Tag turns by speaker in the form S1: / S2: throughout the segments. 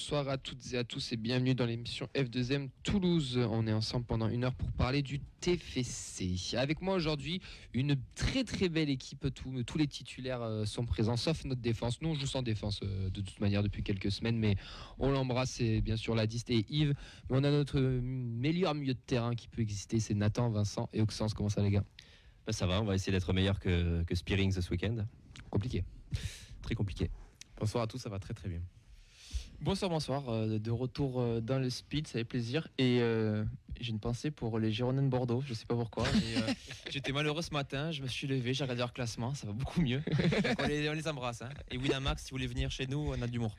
S1: Bonsoir à toutes et à tous et bienvenue dans l'émission F2M Toulouse. On est ensemble pendant 1 heure pour parler du TFC. Avec moi aujourd'hui, une très très belle équipe. Tous les titulaires sont présents, sauf notre défense. Nous, on joue sans défense de toute manière depuis quelques semaines, mais on l'embrasse. C'est bien sûr Ladiste et Yves. Mais on a notre meilleur milieu de terrain qui peut exister. C'est Nathan, Vincent et Auxence. Comment ça, les gars?
S2: Ça va, on va essayer d'être meilleur que Spearings ce week-end.
S1: Compliqué.
S2: Très compliqué.
S3: Bonsoir à tous, ça va très très bien.
S4: Bonsoir, de retour dans le speed, ça fait plaisir. Et j'ai une pensée pour les Girondins de Bordeaux, je sais pas pourquoi. Mais, j'étais malheureux ce matin, je me suis levé, j'ai regardé leur classement, ça va beaucoup mieux. Donc on les embrasse. Hein. Et Winamax, si vous voulez venir chez nous, on a de l'humour.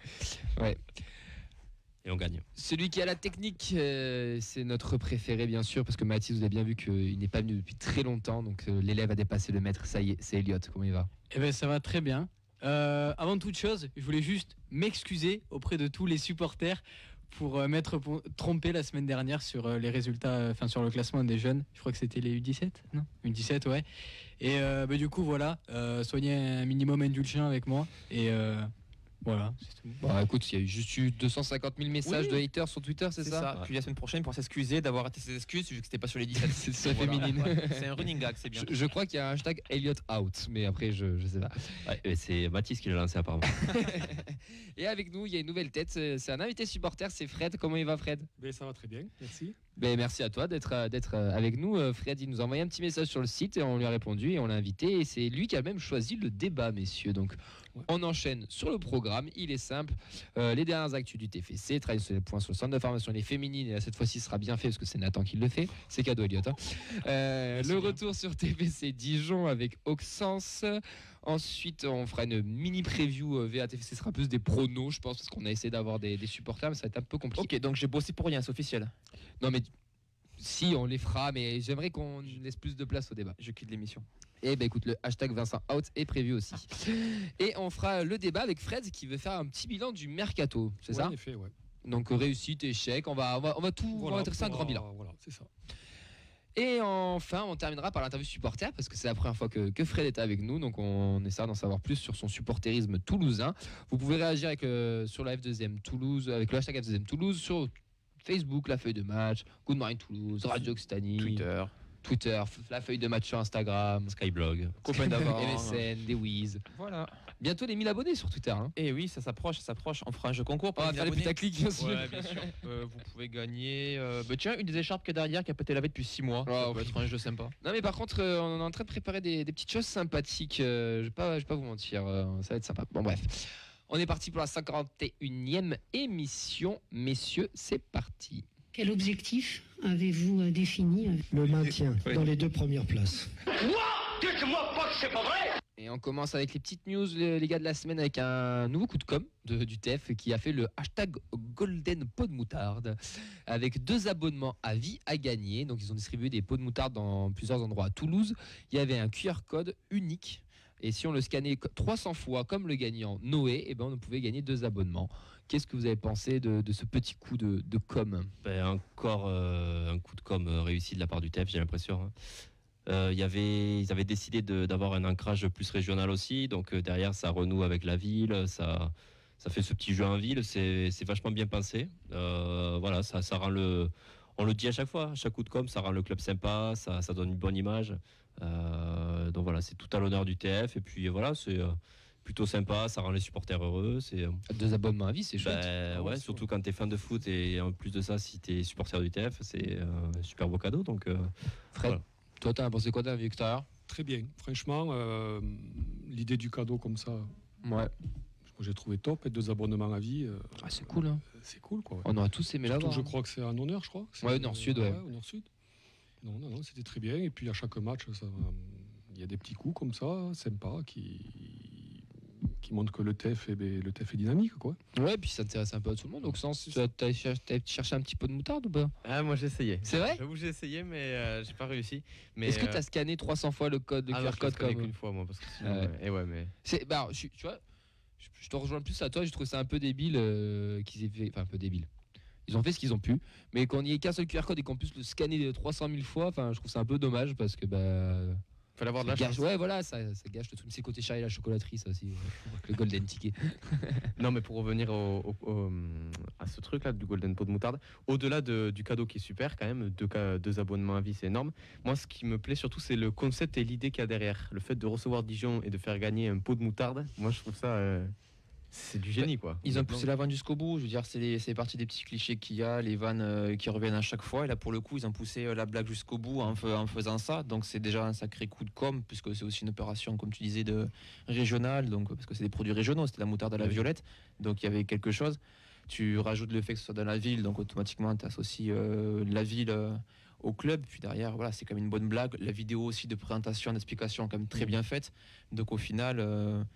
S1: Ouais.
S2: Et on gagne.
S1: Celui qui a la technique, c'est notre préféré bien sûr, parce que Mathis, vous avez bien vu qu'il n'est pas venu depuis très longtemps, donc l'élève a dépassé le maître, ça y est, c'est Elliot, comment il va?
S5: Eh ben ça va très bien. Avant toute chose, je voulais juste m'excuser auprès de tous les supporters pour m'être trompé la semaine dernière sur les résultats, sur le classement des jeunes. Je crois que c'était les U17, non? U17, ouais. Et du coup, voilà, soyez un minimum indulgent avec moi. Et voilà, c'est tout.
S1: Bah écoute, il y a juste eu 250 000 messages de haters sur Twitter, c'est ça?
S4: Puis la semaine prochaine, pour s'excuser d'avoir raté ses excuses, vu que c'était pas sur les 17.
S1: C'est ça, féminine.
S4: Ouais. C'est un running gag, c'est bien.
S1: Je crois qu'il y a un hashtag Elliot out, mais après, je sais pas.
S2: Ouais, c'est Mathis qui l'a lancé apparemment.
S1: Et avec nous, il y a une nouvelle tête, c'est un invité supporter, c'est Fred. Comment il va, Fred?
S6: Ben, ça va très bien, merci.
S1: Ben, merci à toi d'être avec nous. Fred, il nous a envoyé un petit message sur le site et on lui a répondu et on l'a invité. Et c'est lui qui a même choisi le débat, messieurs. Donc, on enchaîne sur le programme. Il est simple. Les dernières actus du TFC, travailler sur les points sur le centre de formation, les féminines. Et cette fois-ci, ce sera bien fait parce que c'est Nathan qui le fait. C'est cadeau, Elliot. Hein. Le retour sur TFC Dijon avec Auxence. Ensuite, on fera une mini preview VATFC. Ce sera plus des pronos, je pense, parce qu'on a essayé d'avoir des supporters, mais ça va être un peu compliqué.
S4: Ok, donc j'ai bossé pour rien, c'est officiel.
S1: Non, mais si, on les fera, mais j'aimerais qu'on laisse plus de place au débat.
S4: Je quitte l'émission.
S1: Et ben écoute, le hashtag Vincent Out est prévu aussi. Et on fera le débat avec Fred qui veut faire un petit bilan du mercato, c'est ça?
S6: En effet, ouais.
S1: Donc réussite, échec, on va tout, on va dresser un grand bilan.
S6: Voilà, c'est ça.
S1: Et enfin, on terminera par l'interview supporter parce que c'est la première fois que Fred est avec nous, donc on essaiera d'en savoir plus sur son supporterisme toulousain. Vous pouvez réagir sur la F2M Toulouse, avec le hashtag F2M Toulouse, sur Facebook, la feuille de match, Good Morning Toulouse, Radio Occitanie, Twitter, la feuille de match sur Instagram,
S2: Skyblog,
S1: copain d'avant, MSN, des Wiz.
S4: Voilà.
S1: Bientôt les 1000 abonnés sur Twitter. Hein.
S4: Et oui, ça s'approche. On fera un jeu concours pour
S1: on va faire les putaclics, bien sûr.
S4: Ouais, bien sûr. Vous pouvez gagner. Tiens, une des écharpes qui est derrière qui a pas été lavée depuis 6 mois. Ça peut être un jeu sympa.
S1: Non, mais par contre, on est en train de préparer des petites choses sympathiques. Je vais pas vous mentir. Ça va être sympa. Bon, bref. On est parti pour la 51e émission. Messieurs, c'est parti.
S7: Quel objectif avez-vous défini?
S8: Le maintien dans les 2 premières places.
S9: Dites-moi pas que c'est pas vrai!
S1: Et on commence avec les petites news, les gars de la semaine, avec un nouveau coup de com' du TEF qui a fait le hashtag Golden Pot de Moutarde avec 2 abonnements à vie à gagner. Donc ils ont distribué des pots de moutarde dans plusieurs endroits à Toulouse. Il y avait un QR code unique. Et si on le scannait 300 fois comme le gagnant Noé, on pouvait gagner 2 abonnements. Qu'est-ce que vous avez pensé de ce petit coup de com?
S2: Encore un coup de com réussi de la part du TEF, j'ai l'impression. Hein. Ils avaient décidé d'avoir un ancrage plus régional aussi, donc derrière ça renoue avec la ville, ça fait ce petit jeu en ville, c'est vachement bien pensé. Voilà, ça rend on le dit à chaque fois, à chaque coup de com', ça rend le club sympa, ça donne une bonne image. Donc voilà, c'est tout à l'honneur du TF, et puis voilà, c'est plutôt sympa, ça rend les supporters heureux.
S1: 2 abonnements à vie, c'est chouette.
S2: Ouais, surtout quand t'es fan de foot, et en plus de ça, si t'es supporter du TF, c'est un super beau cadeau. Donc,
S1: Fred,
S2: voilà.
S1: Toi, t'as pensé quoi de la vie extérieure?
S6: Très bien, franchement, l'idée du cadeau comme ça,
S1: ouais.
S6: J'ai trouvé top, et 2 abonnements à vie.
S1: C'est cool, hein.
S6: C'est cool, quoi. Ouais.
S1: On aurait tous aimé l'avoir.
S6: Je crois que c'est un honneur, je crois.
S1: Ouais, Nord-Sud, ouais.
S6: Au Nord-Sud. Non, c'était très bien. Et puis à chaque match, il y a des petits coups comme ça, sympas, qui montrent que le TEF est dynamique, quoi.
S1: Ouais, puis ça intéresse un peu à tout le monde. Donc, t'as cherché un petit peu de moutarde ou pas?
S3: Ah, moi j'ai essayé.
S1: C'est vrai?
S3: J'avoue, j'ai essayé, mais j'ai pas réussi. Mais
S1: est-ce que t'as scanné 300 fois le QR code
S3: comme qu'une fois, moi, parce que sinon, et ouais, mais.
S1: Tu vois, je te rejoins plus à toi. Je trouve ça un peu débile qu'ils aient fait, enfin un peu débile. Ils ont fait ce qu'ils ont pu, mais qu'on n'y ait qu'un seul QR code et qu'on puisse le scanner 300 000 fois, je trouve ça un peu dommage parce que
S3: Fallait avoir de la
S1: Ça gâche-
S3: chance.
S1: Ouais, voilà, ça gâche le truc. C'est le côté Charlie la chocolaterie, ça aussi. Le golden ticket.
S3: Non, mais pour revenir à ce truc-là du Golden Pot de moutarde, au-delà du cadeau qui est super, quand même, 2 abonnements à vie, c'est énorme. Moi, ce qui me plaît surtout, c'est le concept et l'idée qu'il y a derrière. Le fait de recevoir Dijon et de faire gagner un pot de moutarde, moi, je trouve ça. C'est du génie, quoi.
S4: Ils ont poussé la vanne jusqu'au bout. Je veux dire, c'est partie des petits clichés qu'il y a, les vannes qui reviennent à chaque fois. Et là, pour le coup, ils ont poussé la blague jusqu'au bout en faisant ça. Donc, c'est déjà un sacré coup de com', puisque c'est aussi une opération, comme tu disais, de régionale. Donc, parce que c'est des produits régionaux, c'était la moutarde à la violette. Donc, il y avait quelque chose. Tu rajoutes le fait que ce soit dans la ville, donc automatiquement, tu associes la ville au club. Puis derrière, voilà, c'est comme une bonne blague. La vidéo aussi de présentation, d'explication, quand même très bien faite. Donc, au final.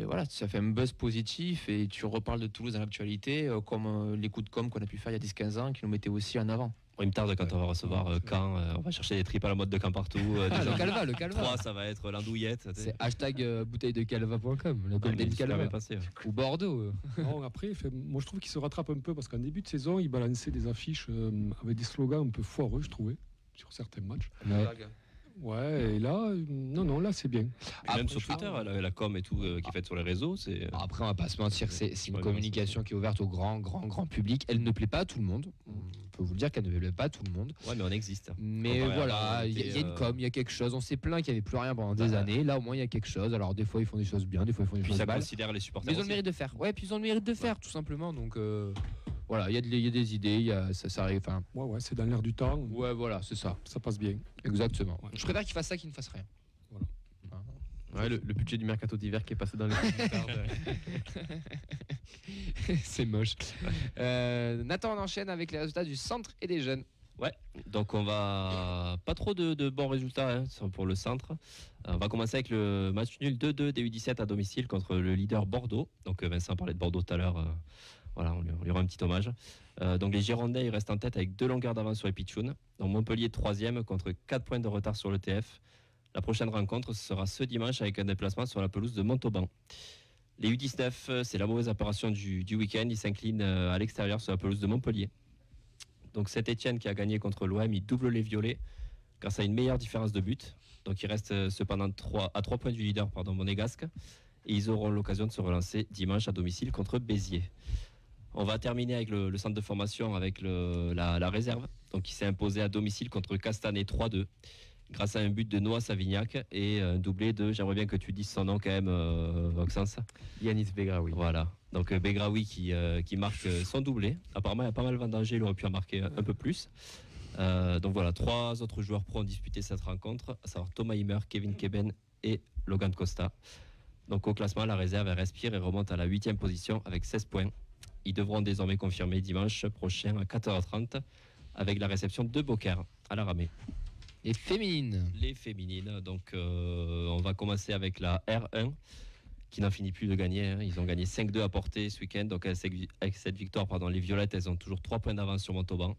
S4: Voilà, ça fait un buzz positif et tu reparles de Toulouse dans l'actualité, comme les coups de com' qu'on a pu faire il y a 10-15 ans, qui nous mettaient aussi en avant.
S2: Il me tarde quand on va recevoir Caen, on va chercher des tripes à la mode de Caen partout.
S1: Le calva, le
S2: 3,
S1: calva.
S2: ça va être l'andouillette.
S1: C'est bouteille de calva.com, le
S2: Ah,
S1: golden
S2: mais
S1: calva.
S2: passé.
S1: Ou Bordeaux.
S6: Non, après, moi je trouve qu'il se rattrape un peu parce qu'en début de saison, il balançait des affiches avec des slogans un peu foireux, je trouvais, sur certains matchs.
S1: Ouais.
S6: Ouais, et là, non, là c'est bien.
S2: Et même sur Twitter, la com et tout qui est faite sur les réseaux, c'est.
S1: Après, on va pas se mentir, c'est une communication qui est ouverte au grand public. Elle ne plaît pas à tout le monde. On peut vous le dire qu'elle ne plaît pas à tout le monde.
S2: Ouais, mais on existe.
S1: Mais
S2: Comparé à
S1: voilà,
S2: avant,
S1: il y a une com, il y a quelque chose. On s'est plaint qu'il n'y avait plus rien pendant des années. Là, au moins, il y a quelque chose. Alors, des fois, ils font des choses bien, des fois, ils font des
S2: Puis
S1: choses
S2: ça
S1: mal.
S2: considère les supporters.
S1: Mais ils ont le
S2: aussi.
S1: mérite de faire. Ouais, puis ils ont le mérite de faire, tout simplement. Donc, voilà, il y a des idées, ça arrive. Enfin,
S6: Ouais, c'est dans l'air du temps.
S1: ouais, voilà, c'est ça.
S6: Ça passe bien.
S1: Exactement.
S6: Ouais.
S1: Je préfère qu'ils fassent ça qu'ils ne fassent rien.
S3: Ouais, le budget du mercato d'hiver qui est passé dans les coups de moutarde.
S1: C'est moche. Nathan, on enchaîne avec les résultats du centre et des jeunes.
S2: Ouais, donc on va pas trop de bons résultats pour le centre. On va commencer avec le match nul 2-2 des U17 à domicile contre le leader Bordeaux. Donc Vincent parlait de Bordeaux tout à l'heure. Voilà, on lui aura un petit hommage. Donc les Girondins ils restent en tête avec 2 longueurs d'avance sur les Pitchouns. Donc Montpellier 3e contre 4 points de retard sur le TF. La prochaine rencontre ce sera ce dimanche avec un déplacement sur la pelouse de Montauban. Les U19, c'est la mauvaise apparition du week-end. Ils s'inclinent à l'extérieur sur la pelouse de Montpellier. Donc Saint-Etienne qui a gagné contre l'OM, il double les violets grâce à une meilleure différence de but. Donc il reste cependant à 3 points du leader monégasque. Et ils auront l'occasion de se relancer dimanche à domicile contre Béziers. On va terminer avec le centre de formation avec la réserve. Donc il s'est imposé à domicile contre Castanet 3-2 grâce à un but de Noah Savignac et un doublé de, j'aimerais bien que tu dises son nom quand même, Maxence.
S3: Yanis Begraoui.
S2: Voilà. Donc Begraoui qui marque son doublé. Apparemment, il y a pas mal vendangé, il aurait pu en marquer un peu plus. Donc voilà, 3 autres joueurs pro ont disputé cette rencontre, à savoir Thomas Himmer, Kevin Keben et Logan Costa. Donc au classement, la réserve elle respire et remonte à la 8e position avec 16 points. Ils devront désormais confirmer dimanche prochain à 14h30 avec la réception de Beaucaire à la Ramée.
S1: Et féminines.
S2: Les féminines, donc on va commencer avec la R1 qui n'en finit plus de gagner. Ils ont gagné 5-2 à Portée ce week-end. Donc avec cette victoire, les Violettes, elles ont toujours 3 points d'avance sur Montauban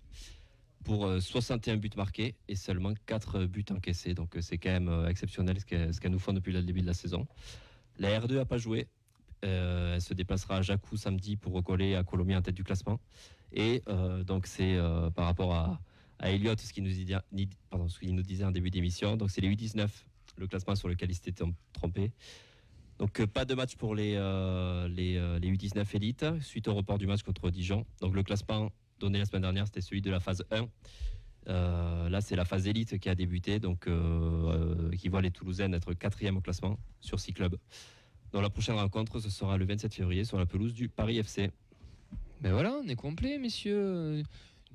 S2: pour 61 buts marqués et seulement 4 buts encaissés. Donc c'est quand même exceptionnel ce qu'elles nous font depuis le début de la saison. La R2 n'a pas joué. Elle se déplacera à Jacou samedi pour recoller à Colomiers en tête du classement. Et donc c'est par rapport à Elliott, ce qu'il nous disait en début d'émission. Donc c'est les U19, le classement sur lequel il s'était trompé. Donc pas de match pour les U19 élites suite au report du match contre Dijon. Donc le classement donné la semaine dernière, c'était celui de la phase 1. Là, c'est la phase élite qui a débuté, donc qui voit les Toulousaines être 4e au classement sur 6 clubs. Dans la prochaine rencontre, ce sera le 27 février sur la pelouse du Paris FC.
S1: Ben voilà, on est complet, messieurs.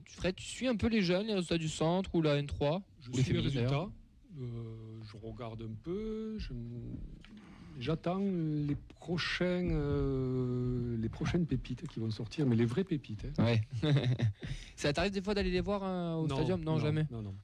S1: Fred, tu suis un peu les jeunes, les résultats du centre ou la N3
S6: Je
S1: ou les
S6: suis les
S1: féminines,
S6: résultats. Je regarde un peu. J'attends les prochaines pépites qui vont sortir, mais les vraies pépites.
S1: Ouais. Ça t'arrive des fois d'aller les voir au stadium? Non, jamais.
S6: Non.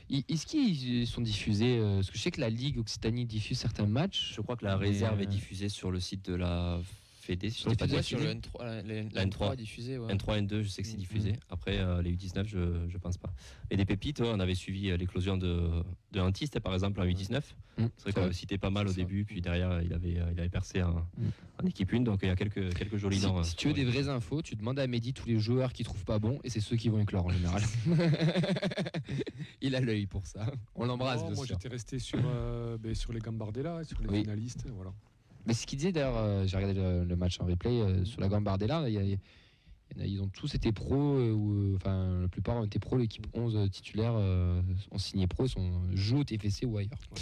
S1: Est-ce qu'ils sont diffusés parce que je sais que la Ligue Occitanie diffuse certains matchs.
S2: Je crois que la réserve est diffusée sur le site de la Fédé, si je
S3: Sur
S2: dis pas de
S4: Ouais,
S2: bêtises.
S4: sur le N3,
S2: La N3.
S4: diffusé. Ouais.
S2: N3, N2, je sais que c'est diffusé. Après, les U19, je pense pas. Et des pépites, on avait suivi l'éclosion de Antiste, par exemple, en U19. C'est vrai qu'on le citait pas mal au
S6: C'est ça.
S2: début, puis derrière, il avait percé en équipe 1, donc il y a quelques jolis noms.
S1: Si tu veux des vraies infos, tu demandes à Mehdi tous les joueurs qu'il trouve pas bons et c'est ceux qui vont éclore en général. Il a l'œil pour ça. On l'embrasse,
S6: Non,
S1: bien
S6: moi
S1: sûr.
S6: j'étais resté sur les Gambardella, sur les
S1: Oui.
S6: finalistes. Voilà.
S1: Mais ce qu'il disait d'ailleurs, j'ai regardé le match en replay sur la Gambardella, ils ont tous été pros, enfin la plupart ont été pros, l'équipe 11 titulaire ont signé pro, ils jouent au TFC ou ailleurs.
S6: Ouais.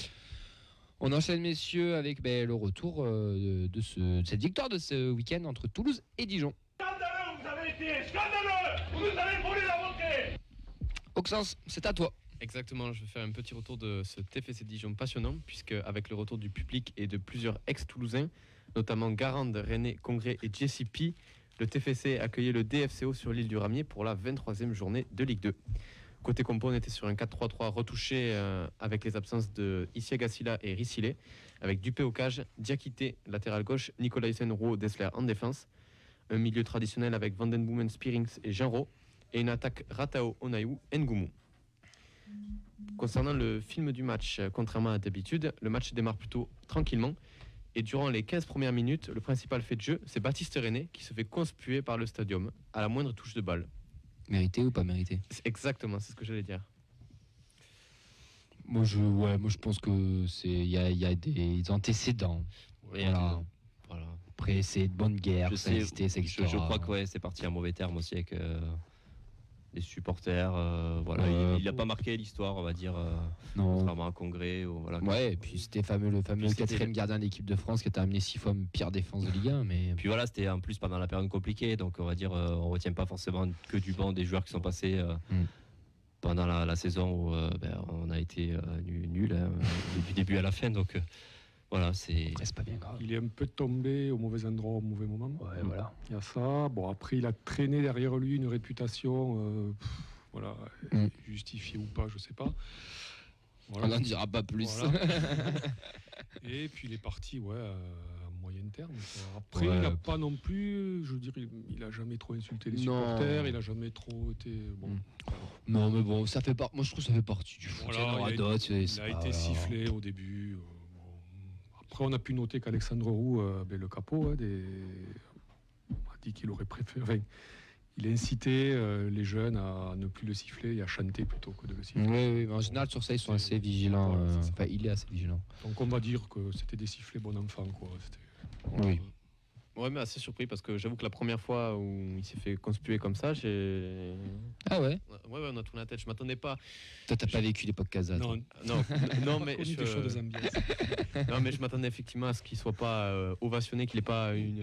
S1: On enchaîne messieurs avec le retour de cette victoire de ce week-end entre Toulouse et Dijon.
S9: Scandaleux, vous avez été scandaleux. Vous nous avez volé la montée.
S1: Auxence, c'est à toi.
S3: Exactement, je vais faire un petit retour de ce TFC Dijon passionnant, puisque avec le retour du public et de plusieurs ex-toulousains, notamment Garande, René, Congrès et Jesse P, le TFC accueillait le DFCO sur l'île du Ramier pour la 23e journée de Ligue 2. Côté compo, on était sur un 4-3-3 retouché avec les absences de Isiagasila et Rissilé, avec Dupé au cage, Diakité, latéral gauche, Nicolaisen, Rouault, Dessler en défense, un milieu traditionnel avec Vandenboomen, Spearings et Jean-Ro, et une attaque Ratao, Onaïou, Ngoumou. Concernant le film du match, contrairement à d'habitude, le match démarre plutôt tranquillement. Et durant les 15 premières minutes, le principal fait de jeu, c'est Baptiste René qui se fait conspuer par le stadium à la moindre touche de balle.
S1: Mérité ou pas mérité?
S3: C'est exactement, c'est ce que j'allais dire.
S1: Moi je pense que il y a des antécédents. Voilà.
S2: Voilà.
S1: Après c'est de bonne guerre,
S2: Je
S1: ça
S2: sais,
S1: existait, ça
S2: Je
S1: existera.
S2: crois que c'est parti en mauvais terme aussi avec les supporters. Voilà, il n'a pas marqué l'histoire, on va dire,
S1: Non.
S2: contrairement à Congrès. Ou, voilà.
S1: Ouais, et puis c'était le fameux
S2: Puis c'était-
S1: quatrième gardien d'équipe de France qui a terminé 6 fois pire défense de Ligue 1. Mais
S2: Puis voilà, c'était en plus pendant la période compliquée, donc on va dire, on retient pas forcément que du banc des joueurs qui sont passés pendant la saison où on a été nul du début à la fin. Donc voilà, c'est
S1: pas bien grave.
S6: Il est un peu tombé au mauvais endroit, au mauvais moment.
S1: Ouais, voilà.
S6: Il y a ça. Bon, après, il a traîné derrière lui une réputation, voilà, justifiée ou pas, je sais pas. Voilà.
S1: On n'en dira pas plus.
S6: Voilà. Et puis il est parti, à moyen terme. Quoi. Après,
S1: Ouais.
S6: il n'a pas non plus, je dirais, il a jamais trop insulté les
S1: Non.
S6: supporters, il a jamais trop été. Bon,
S1: Non, mais bon, ça fait moi je trouve que ça fait partie du foot.
S6: Voilà,
S1: Il y en aura
S6: il a-
S1: d'autres,
S6: il
S1: c'est
S6: a
S1: pas-
S6: été sifflé au début. Bon. Après, on a pu noter qu'Alexandre Roux, le capot, on a dit qu'il aurait préféré. Enfin, il a incité les jeunes à ne plus le siffler et à chanter plutôt que de le siffler.
S1: Oui, mais en général sur ça ils sont assez vigilants.
S6: Voilà, c'est ça.
S1: Enfin, il est assez vigilant.
S6: Donc on va dire que c'était des sifflets bon enfant, quoi.
S1: Oui.
S3: Ouais, mais assez surpris parce que j'avoue que la première fois où il s'est fait conspuer comme ça, j'ai.
S1: Ah ouais.
S3: Ouais, on a tourné la tête. Je m'attendais pas.
S1: Toi t'as pas vécu l'époque Casa. toi.
S6: Non,
S3: Non,
S6: pas
S3: mais
S6: connu des choses ambiances.
S3: non, mais je m'attendais effectivement à ce qu'il soit pas ovationné, qu'il n'ait pas une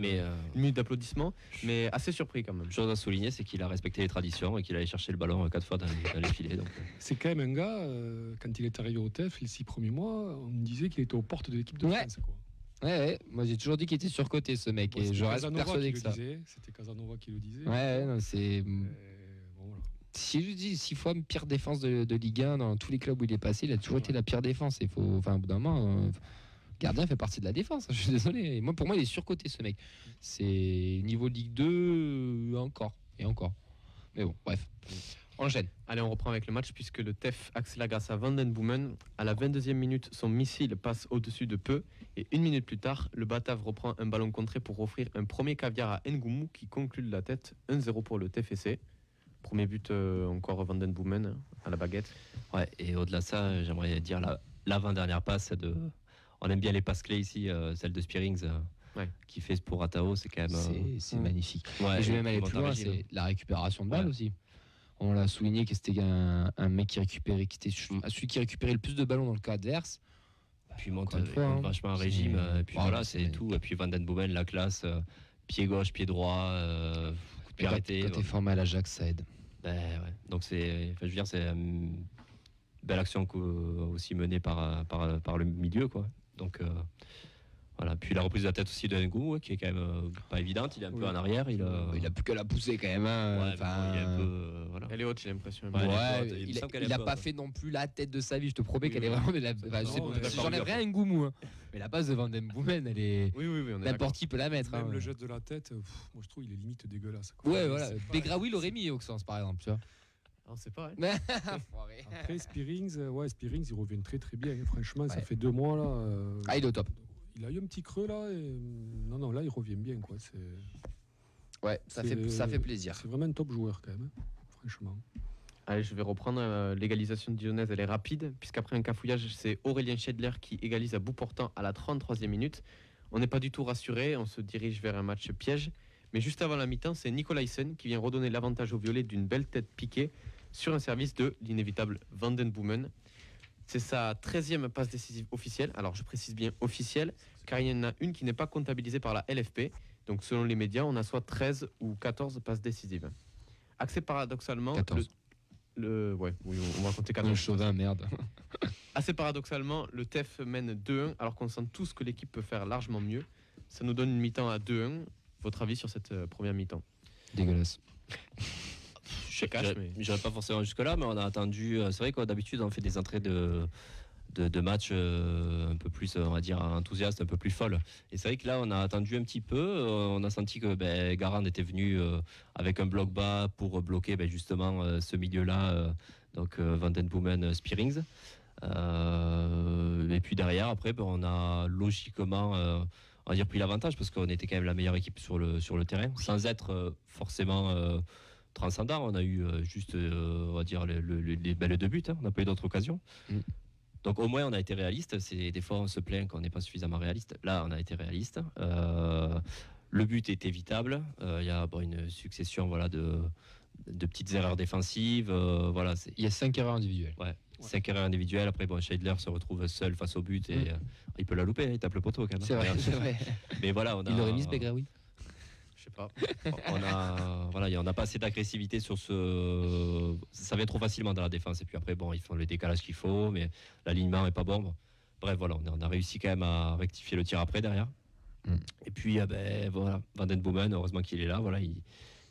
S3: minute d'applaudissement, mais assez surpris quand même.
S2: chose à souligner, c'est qu'il a respecté les traditions et qu'il allait chercher le ballon 4 fois dans les filets. Donc,
S6: C'est quand même un gars, quand il est arrivé au TEF, les 6 premiers mois, on me disait qu'il était aux portes de l'équipe de
S1: Ouais.
S6: France. Quoi.
S1: Ouais, moi j'ai toujours dit qu'il était surcoté ce mec
S6: Bon,
S1: et
S6: c'était
S1: je reste
S6: Casanova
S1: persuadé
S6: qui
S1: que
S6: le
S1: ça.
S6: disait, c'était Casanova qui le disait.
S1: Ouais, non, c'est.
S6: Bon, voilà.
S1: Si je dis 6 fois pire défense de Ligue 1 dans tous les clubs où il est passé, il a toujours été la pire défense. Il faut, enfin, au bout d'un moment, gardien fait partie de la défense. Je suis désolé. Et moi, pour moi, il est surcoté ce mec. C'est niveau Ligue 2 encore et encore. Mais bon, bref. On enchaîne.
S3: Allez, on reprend avec le match puisque le TEF accélère grâce à Vandenboomen. À la 22e minute, son missile passe au-dessus de peu et une minute plus tard, le Batave reprend un ballon contré pour offrir un premier caviar à Ngoumou qui conclut de la tête 1-0 pour le TFC. Premier but encore Vandenboomen à la baguette.
S2: ouais, et au-delà de ça, j'aimerais dire l'avant-dernière passe on aime bien les passes clés ici, celle de Spearings qui fait pour Ratao, c'est quand même.
S1: C'est magnifique.
S2: Ouais,
S1: Et je vais même aller
S2: et
S1: plus loin,
S2: Montargis,
S1: c'est la récupération de balles
S2: Ouais.
S1: aussi. On l'a souligné que c'était un mec qui récupérait, qui était celui qui récupérait le plus de ballons dans le cas adverse.
S2: Puis il monte
S1: Encore une fois, hein.
S2: vachement un
S1: C'est-
S2: régime, et puis
S1: Voilà,
S2: voilà, c'est
S1: c'est-
S2: tout. Et puis Van Den Boomen, la classe, pied gauche, pied droit, coup de pied
S1: Quand
S2: arrêté.
S1: t'es formé à l'Ajax, ça aide.
S2: Ouais. Donc c'est, je veux dire, c'est une belle action aussi menée par le milieu, quoi. Donc Voilà. Puis la reprise de la tête aussi de Ngou, qui est quand même pas évidente. Il est un peu en arrière. Il a
S1: plus qu'à la pousser quand même.
S2: Ouais,
S1: Enfin,
S2: il est un peu, voilà.
S3: Elle est haute, j'ai l'impression.
S1: Ouais,
S2: il me semble qu'elle est
S1: il a
S2: haute,
S1: pas
S2: ouais.
S1: fait non plus la tête de sa vie. Je te promets
S3: Oui,
S1: qu'elle est
S3: oui.
S1: vraiment. Enfin, je sais
S6: Non,
S1: pas,
S6: d'accord,
S1: j'enlèverais un Ngoumou. Hein. Mais la passe de Van Den Boomen, elle est.
S3: Oui, on est d'accord.
S1: N'importe qui peut la mettre.
S6: Même
S1: hein.
S6: le geste de la tête, moi je trouve il est limite dégueulasse. quoi.
S1: Ouais, voilà.
S6: C'est pas-
S1: Begraoui l'aurait mis Auxence par exemple, tu vois.
S3: On sait pas. Hein.
S1: Enfoiré.
S6: Après Spearings, Spearings, il revient très très bien. Franchement, ça
S1: Ouais.
S6: fait 2 mois là.
S1: Ah, il est au top.
S6: Il a eu un petit creux là. Et... Non, là il revient bien quoi.
S1: Ouais, ça fait plaisir.
S6: C'est vraiment un top joueur quand même, hein, franchement.
S3: Allez, je vais reprendre l'égalisation de Dijonnaise, elle est rapide, puisqu'après un cafouillage, c'est Aurélien Schedler qui égalise à bout portant à la 33e minute. On n'est pas du tout rassuré, on se dirige vers un match piège. Mais juste avant la mi-temps, c'est Nicolaisen qui vient redonner l'avantage au violet d'une belle tête piquée sur un service de l'inévitable Van Den Boomen. C'est sa 13e passe décisive officielle. Alors je précise bien officielle, car il y en a une qui n'est pas comptabilisée par la LFP. Donc selon les médias, on a soit 13 ou 14 passes décisives. Accès paradoxalement...
S1: 14.
S3: Oui, on va compter 14.
S1: Un chauvin, merde.
S3: Assez paradoxalement, le TEF mène 2-1 alors qu'on sent tous que l'équipe peut faire largement mieux. Ça nous donne une mi-temps à 2-1. Votre avis sur cette première mi-temps?
S1: Dégueulasse.
S3: Je cache, mais...
S2: J'irai pas forcément jusque-là, mais on a attendu. C'est vrai que d'habitude, on fait des entrées de matchs un peu plus, on va dire, enthousiastes, un peu plus folles. Et c'est vrai que là, on a attendu un petit peu. On a senti que Garand était venu avec un bloc bas pour bloquer justement ce milieu-là, donc Van Den Boomen, Spearings. Et puis derrière, après, on a logiquement, on va dire, pris l'avantage parce qu'on était quand même la meilleure équipe sur le terrain, sans être forcément transcendant. On a eu juste, on va dire, les 2 buts. Hein. On n'a pas eu d'autres occasions. Donc au moins on a été réaliste. C'est des fois on se plaint qu'on n'est pas suffisamment réaliste. Là on a été réaliste. Le but est évitable. Il y a une succession de petites erreurs défensives.
S1: Il y a 5 erreurs individuelles.
S2: Ouais. 5 erreurs individuelles. Après Scheidler se retrouve seul face au but et il peut la louper. Il tape le poteau quand même.
S1: C'est vrai, c'est vrai.
S2: Mais voilà, on a.
S1: Il aurait mis ce Begraoui.
S2: Je sais pas. On n'a pas assez d'agressivité sur ce. Ça vient trop facilement dans la défense. Et puis après, ils font le décalage qu'il faut, mais l'alignement est pas bon. Bref, voilà, on a réussi quand même à rectifier le tir après derrière. Et puis, voilà, Van Den Boomen, heureusement qu'il est là. Voilà, il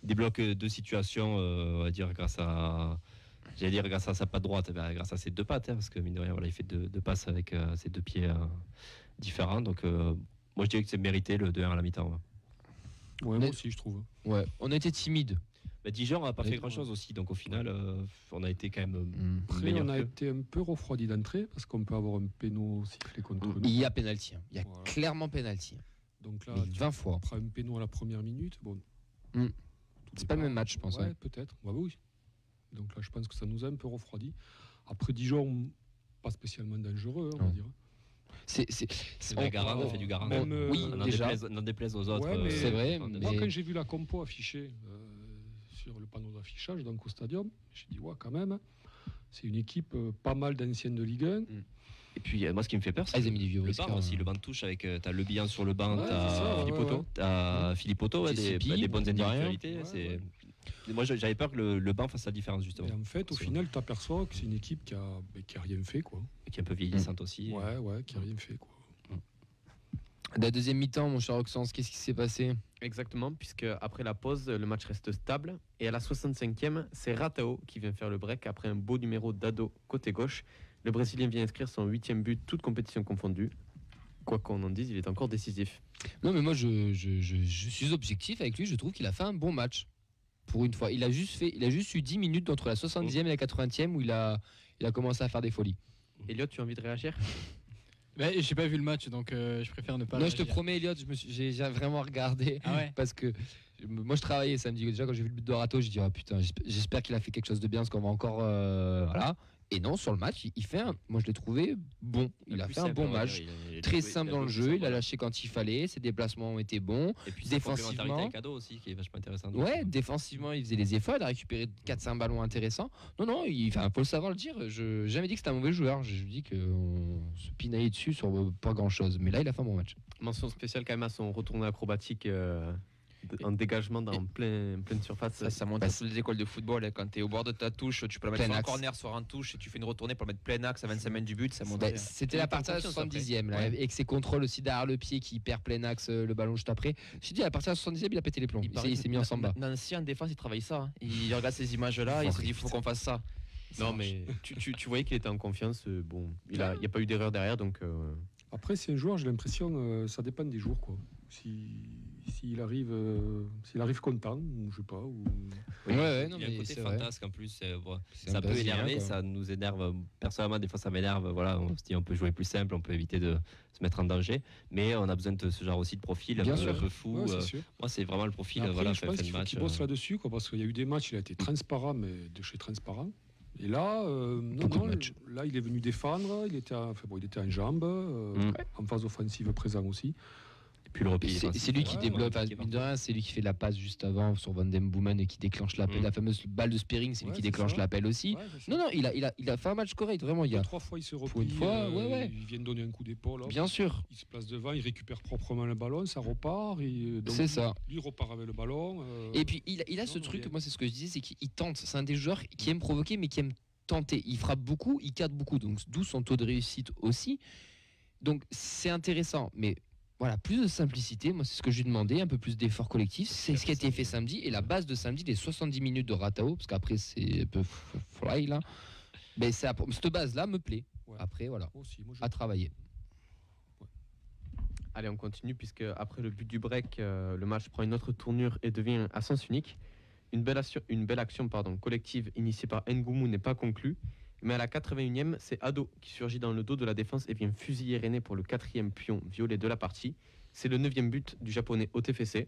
S2: débloque 2 situations, on va dire, grâce à sa patte droite, grâce à ses 2 pattes, hein, parce que mine de rien, voilà, il fait 2 passes avec ses 2 pieds différents. Donc, moi, je dirais que c'est mérité le 2-1 à la mi-temps.
S6: Ouais, moi aussi, je trouve.
S1: Ouais, on a été timide.
S2: Dijon n'a pas fait grand-chose aussi, donc au final, on a été quand même
S6: Après,
S2: meilleur
S6: on a
S2: qu'eux.
S6: été un peu refroidi d'entrée parce qu'on peut avoir un péno sifflé contre nous.
S1: Il y a pénalty. Hein. Il y a
S6: Voilà.
S1: clairement pénalty.
S6: Donc là,
S1: Mais 20 fois.
S6: on prend un péno à la première minute. Bon,
S1: C'est pas le même match, je pense.
S6: Ouais,
S1: Ouais.
S6: peut-être. Ouais, oui. Donc là, je pense que ça nous a un peu refroidi. Après, Dijon, pas spécialement dangereux, on va
S1: Non.
S6: dire.
S2: Garand, on fait du Garand.
S6: Même,
S1: oui,
S2: N'en
S1: déjà.
S2: déplaise aux autres.
S6: Ouais, mais-
S1: C'est vrai,
S2: on-
S6: Moi,
S1: mais-
S6: quand j'ai vu la compo affichée sur le panneau d'affichage, donc au stadium, j'ai dit, ouais, quand même, c'est une équipe pas mal d'anciennes de Ligue 1.
S2: Et puis, moi, ce qui me fait peur,
S1: Ah,
S2: c'est
S1: ils ont mis du vieux
S2: le
S1: risqueur,
S2: banc aussi.
S1: hein.
S2: Le banc de touche avec. T'as Le Bihan sur le banc,
S6: Ouais,
S2: t'as
S6: c'est ça,
S2: Philippe
S6: ouais,
S2: Otto.
S6: ouais.
S2: T'as Philippe Otto,
S1: JCP,
S2: des bonnes
S1: mine de rien.
S2: individualités.
S6: Ouais,
S2: Moi, j'avais peur que le banc fasse la différence, justement.
S6: Et en fait, au
S2: C'est
S6: final, tu aperçois que c'est une équipe qui a rien fait, quoi.
S2: Et qui est un peu vieillissante aussi.
S6: Ouais, qui a rien fait, quoi.
S1: La deuxième mi-temps, mon cher Auxence, qu'est-ce qui s'est passé?
S3: Exactement, puisque après la pause, le match reste stable. Et à la 65e, c'est Ratao qui vient faire le break après un beau numéro d'Ado côté gauche. Le Brésilien vient inscrire son 8e but, toute compétition confondue. Quoi qu'on en dise, il est encore décisif.
S1: Non, mais moi, je suis objectif avec lui. Je trouve qu'il a fait un bon match. Pour une fois. Il a juste eu 10 minutes entre la 70e et la 80e où il a commencé à faire des folies.
S3: Elliot, tu as envie de réagir?
S5: J'ai pas vu le match, donc je préfère ne pas.
S1: Non, je te
S5: réagir.
S1: promets, Elliot, j'ai vraiment regardé.
S5: Ah ouais.
S1: Parce que moi, je travaillais samedi. Déjà, quand j'ai vu le but de Rato, j'ai dit, oh, putain, j'espère qu'il a fait quelque chose de bien, parce qu'on va encore. Voilà. Et non, sur le match, il fait moi, je l'ai trouvé bon. Il a fait un bon match. Très simple dans le jeu. Il a lâché quand il fallait. Ses déplacements ont été bons.
S2: Et puis,
S1: défensivement.
S2: avec Ado aussi, qui est vachement intéressant.
S1: Ouais, défensivement, il faisait les efforts. Il a récupéré 4-5 ballons intéressants. Non, faut le savoir le dire. Je n'ai jamais dit que c'était un mauvais joueur. Je dis qu'on se pinaillait dessus sur pas grand-chose. Mais là, il a fait un bon match.
S3: Mention spéciale quand même à son retourné acrobatique en dégagement dans pleine surface.
S4: Ça monte à toutes les écoles de football. Hein. Quand tu es au bord de ta touche, tu peux la mettre soit en corner, soit en touche, et tu fais une retournée pour la mettre plein axe à 25 mètres du but. Ça monte.
S1: C'était la partie à la 70e, là, avec ses contrôles aussi derrière le pied qui perd plein axe le ballon juste après. Je dis, à partir de la 70e, il a pété les plombs. Il s'est mis en samba.
S4: Nancy, en défense, il travaille ça. Hein. Il regarde ces images-là, il se dit, il faut qu'on fasse ça.
S3: Non, mais tu voyais qu'il était en confiance. Bon, il n'y a pas eu d'erreur derrière, donc.
S6: Après, c'est un joueur, j'ai l'impression, ça dépend des jours, quoi. S'il arrive content, ou je sais pas. Ou...
S2: Ouais, non, il y a un côté fantasque en plus. Ça peut énerver, ça nous énerve. Personnellement, des fois, ça m'énerve. Voilà, on se dit, on peut jouer plus simple, on peut éviter de se mettre en danger. Mais on a besoin de ce genre aussi de profil, un peu fou.
S6: Ouais,
S2: moi, c'est vraiment le profil.
S6: Après,
S2: voilà,
S6: je pense qu'il faut qu'il bosse là-dessus, quoi, parce qu'il y a eu des matchs, il a été transparent, mais de chez transparent. Et là, là, il est venu défendre, il était en jambes, en phase offensive présent aussi.
S2: Et puis le repli.
S1: C'est lui qui développe, mine de rien, c'est lui qui fait la passe juste avant sur Van Den Boomen et qui déclenche l'appel. La fameuse balle de Spearing, c'est lui qui déclenche l'appel aussi. Non, il a fait un match correct, vraiment. Il y a
S6: 3 fois, il se replie. Il vient de donner un coup d'épaule.
S1: Bien sûr.
S6: Il se place devant, il récupère proprement le ballon, ça repart.
S1: C'est ça.
S6: Lui repart avec le ballon.
S1: Et puis il a ce truc, moi c'est ce que je disais, c'est qu'il tente. C'est un des joueurs qui aime provoquer, mais qui aime tenter. Il frappe beaucoup, il cadre beaucoup, donc d'où son taux de réussite aussi. Donc c'est intéressant, mais voilà, plus de simplicité, moi c'est ce que je lui demandais, un peu plus d'effort collectif, c'est ce qui a été fait samedi, et la base de samedi, les 70 minutes de Ratao, parce qu'après c'est un peu fly là, mais cette base-là me plaît. Après voilà, à travailler.
S3: Allez, on continue, puisque après le but du break, le match prend une autre tournure et devient à sens unique. Une belle action collective initiée par Ngoumou n'est pas conclue, mais à la 81e, c'est Ado qui surgit dans le dos de la défense et vient fusiller René pour le 4e pion violet de la partie. C'est le 9e but du japonais au TFC.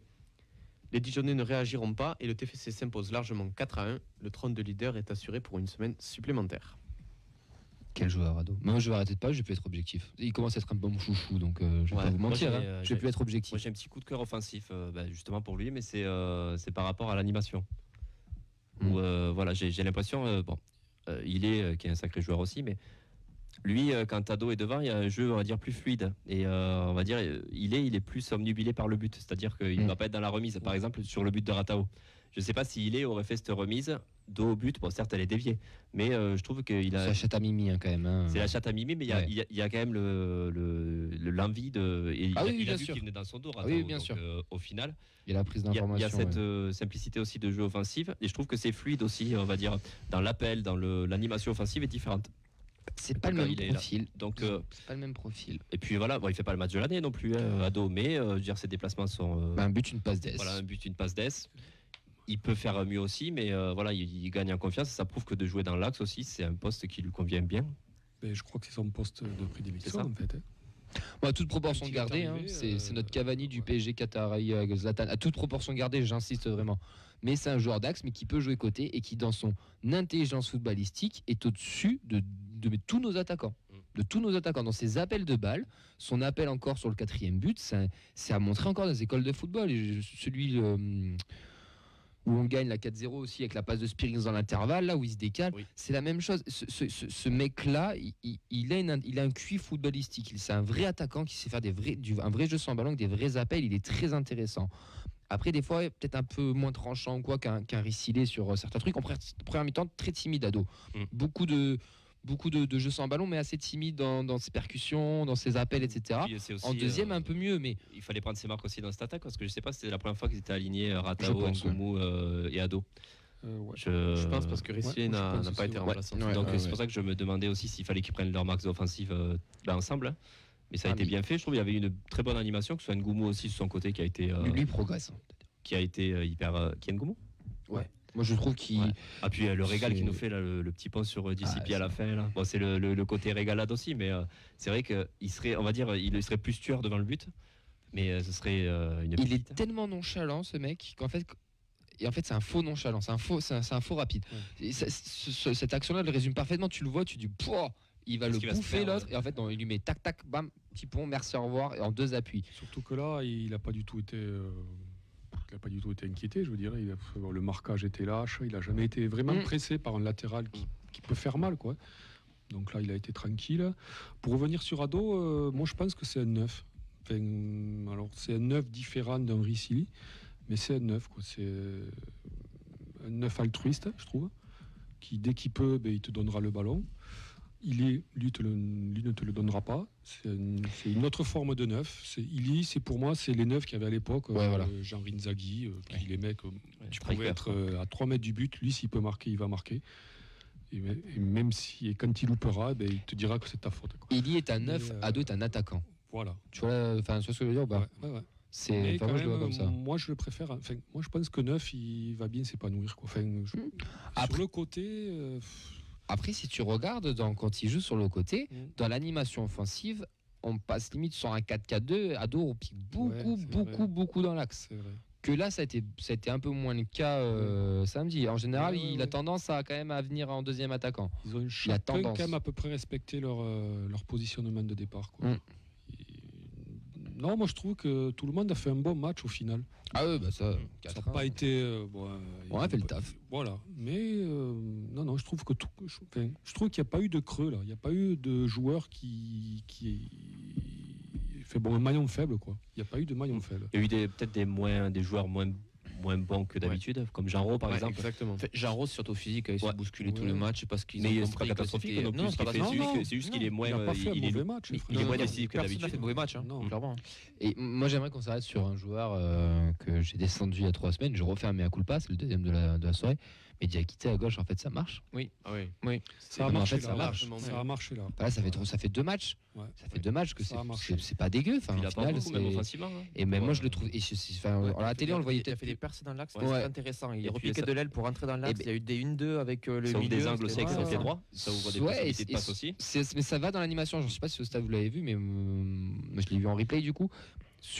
S3: Les Dijonais ne réagiront pas et le TFC s'impose largement 4-1. Le trône de leader est assuré pour une semaine supplémentaire.
S1: Quel joueur, Ado. Moi, je vais arrêter de pas, je vais plus être objectif. Il commence à être un peu mon chouchou, donc je vais pas vous mentir. Je vais plus être objectif.
S2: Moi, j'ai un petit coup de cœur offensif, justement pour lui, mais c'est par rapport à l'animation. Où voilà, j'ai l'impression, il est qui est un sacré joueur aussi, mais lui, quand Ado est devant, il y a un jeu, on va dire, plus fluide. Et on va dire, il est plus omnubilé par le but. C'est-à-dire qu'il ne va pas être dans la remise. Par exemple, sur le but de Ratao. Je ne sais pas si aurait fait cette remise dos au but. Bon, certes, elle est déviée. Mais je trouve qu'il a.
S1: C'est la chatte à Mimi, quand même. Hein.
S2: C'est la chatte à Mimi, mais il y a quand même l'envie de. Et il a vu qu'il venait dans son dos, Ratao.
S1: Oui, bien sûr.
S2: Au final,
S1: il y a la prise d'information.
S2: Il y a cette simplicité aussi de jeu offensif. Et je trouve que c'est fluide aussi, on va dire, dans l'appel, dans l'animation offensive est différente.
S1: C'est pas le même profil.
S2: Donc,
S1: c'est pas le même profil.
S2: Et puis voilà, il fait pas le match de l'année non plus, Ado, mais je veux dire, ses déplacements sont.
S1: Un but, une passe d'ess.
S2: Voilà, un but, une passe d'ess. Il peut faire mieux aussi, mais voilà, il gagne en confiance. Ça prouve que de jouer dans l'axe aussi, c'est un poste qui lui convient bien.
S6: Mais je crois que c'est son poste de prédilection, en fait.
S1: À toute proportion gardée, c'est notre Cavani du PSG Qatari Zlatan. À toute proportion gardée, j'insiste vraiment. Mais c'est un joueur d'axe, mais qui peut jouer côté et qui, dans son intelligence footballistique, est au-dessus de tous nos attaquants. De tous nos attaquants. Dans ses appels de balles, son appel encore sur le 4e but, c'est à montrer encore dans les écoles de football. Et celui où on gagne la 4-0 aussi avec la passe de Spearing dans l'intervalle, là où il se décale, c'est la même chose. Ce mec-là, il a un QI footballistique. C'est un vrai attaquant qui sait faire un vrai jeu sans ballon, avec des vrais appels. Il est très intéressant. Après, des fois, peut-être un peu moins tranchant qu'un Rissilé sur certains trucs. En première mi-temps, très timide, Ado. Beaucoup de jeux sans ballon, mais assez timide dans ses percussions, dans ses appels, etc. Aussi, en deuxième, un peu mieux. Mais
S2: il fallait prendre ses marques aussi dans cette attaque, parce que je ne sais pas si c'était la première fois qu'ils étaient alignés, Ratao, Ngoumou et Ado.
S3: Je pense parce que Rissilé n'a pas été remplaçant.
S2: Donc c'est pour ça que je me demandais aussi s'il fallait qu'ils prennent leurs marques offensives ensemble. Mais ça a été bien fait. Je trouve qu'il y avait une très bonne animation, que ce soit Ngoumou aussi de son côté qui a été.
S1: Lui progresse.
S2: Qui a été hyper. Qui est Ngoumou ?
S1: Ouais. Moi je trouve qu'il.
S2: Ah puis le régal qui nous fait là, le petit pont sur DCP à la fin là. Bon, c'est le côté régalade aussi, mais c'est vrai qu'il serait, on va dire, il serait plus tueur devant le but, mais ce serait une.
S1: Il est tellement nonchalant ce mec qu'en fait. Et en fait, c'est un faux nonchalant, c'est un faux rapide. Et cette action-là, elle le résume parfaitement. Tu le vois, tu dis, pouah, il va le bouffer l'autre. Et en fait, non, il lui met tac, tac, bam, petit pont, merci, au revoir, et en 2 appuis.
S6: Surtout que là, il n'a pas du tout été. Il n'a pas du tout été inquiété, je veux dire. Le marquage était lâche. Il n'a jamais été vraiment pressé par un latéral qui peut faire mal, quoi. Donc là, il a été tranquille. Pour revenir sur Ado, moi, je pense que c'est un 9. Enfin, alors, c'est un 9 différent d'un Rissilé. Mais c'est un 9, quoi. C'est un 9 altruiste, je trouve, qui dès qu'il peut, il te donnera le ballon. Lui ne te le donnera pas. C'est une autre forme de neuf. Pour moi, c'est les neufs qu'il y avait à l'époque. Jean Inzaghi, puis les mecs, tu pouvais être à 3 mètres du but. Lui, s'il peut marquer, il va marquer. Et même si, quand il loupera, il te dira que c'est ta faute.
S1: Ili est un neuf, Ado est un attaquant.
S6: Voilà.
S1: Tu vois, ce que je veux dire,
S6: ouais.
S1: C'est
S6: quand
S1: je le vois
S6: même,
S1: comme ça.
S6: moi, je le préfère. Moi, je pense que neuf, il va bien s'épanouir, quoi. Sur le côté.
S1: Après, si tu regardes quand il joue sur le côté, dans l'animation offensive, on passe limite sur un 4-4-2. Ado, on pique beaucoup dans l'axe.
S6: C'est vrai.
S1: Que là, ça a été un peu moins le cas samedi. En général, il a tendance à quand même à venir en deuxième attaquant.
S6: Ils ont chacun quand même à peu près respecté leur positionnement de départ, quoi. Non, moi je trouve que tout le monde a fait un bon match au final.
S1: Ah oui, ça
S6: n'a pas été.
S1: On a fait le taf.
S6: Voilà. Mais non, je trouve que je trouve qu'il n'y a pas eu de creux là. Il n'y a pas eu de joueur qui fait un maillon faible, quoi. Il n'y a pas eu de maillon faible.
S2: Il y a eu peut-être des joueurs moins bons que d'habitude, comme Jean-Ro par exemple.
S3: Exactement.
S4: Jean-Ro, surtout physique, il s'est bousculé tous les matchs parce qu'ils
S2: ont
S4: compris
S2: pas catastrophique.
S4: Non,
S2: c'est juste qu'il est moins.
S6: Il n'a pas fait un mauvais match.
S2: Il est moins décisif que
S4: d'habitude. Personne n'a fait de mauvais match, clairement.
S1: Et moi, j'aimerais qu'on s'arrête sur un joueur que j'ai descendu il y a 3 semaines. Je refais un mea culpa, c'est le deuxième de la soirée. Mais Diakité à gauche, en fait, ça marche.
S4: Oui.
S6: Ça a marché.
S1: Ça marche.
S6: Ça a marché là.
S1: Là, ça fait 2 matchs. Ça fait 2 matchs que c'est pas dégueu. Enfin,
S2: il a pas beaucoup, même offensivement.
S1: Et même moi, je le trouve. À la télé, on le voyait.
S4: Il a fait des percées dans l'axe, c'était intéressant. Il repiquait de l'aile pour rentrer dans l'axe. Il y a eu des 1-2 avec le milieu.
S2: Des angles aussi avec son pied droit. Ça ouvre des possibilités de passe aussi.
S1: Mais ça va dans l'animation. Je ne sais pas si au stade vous l'avez vu, mais je l'ai vu en replay du coup.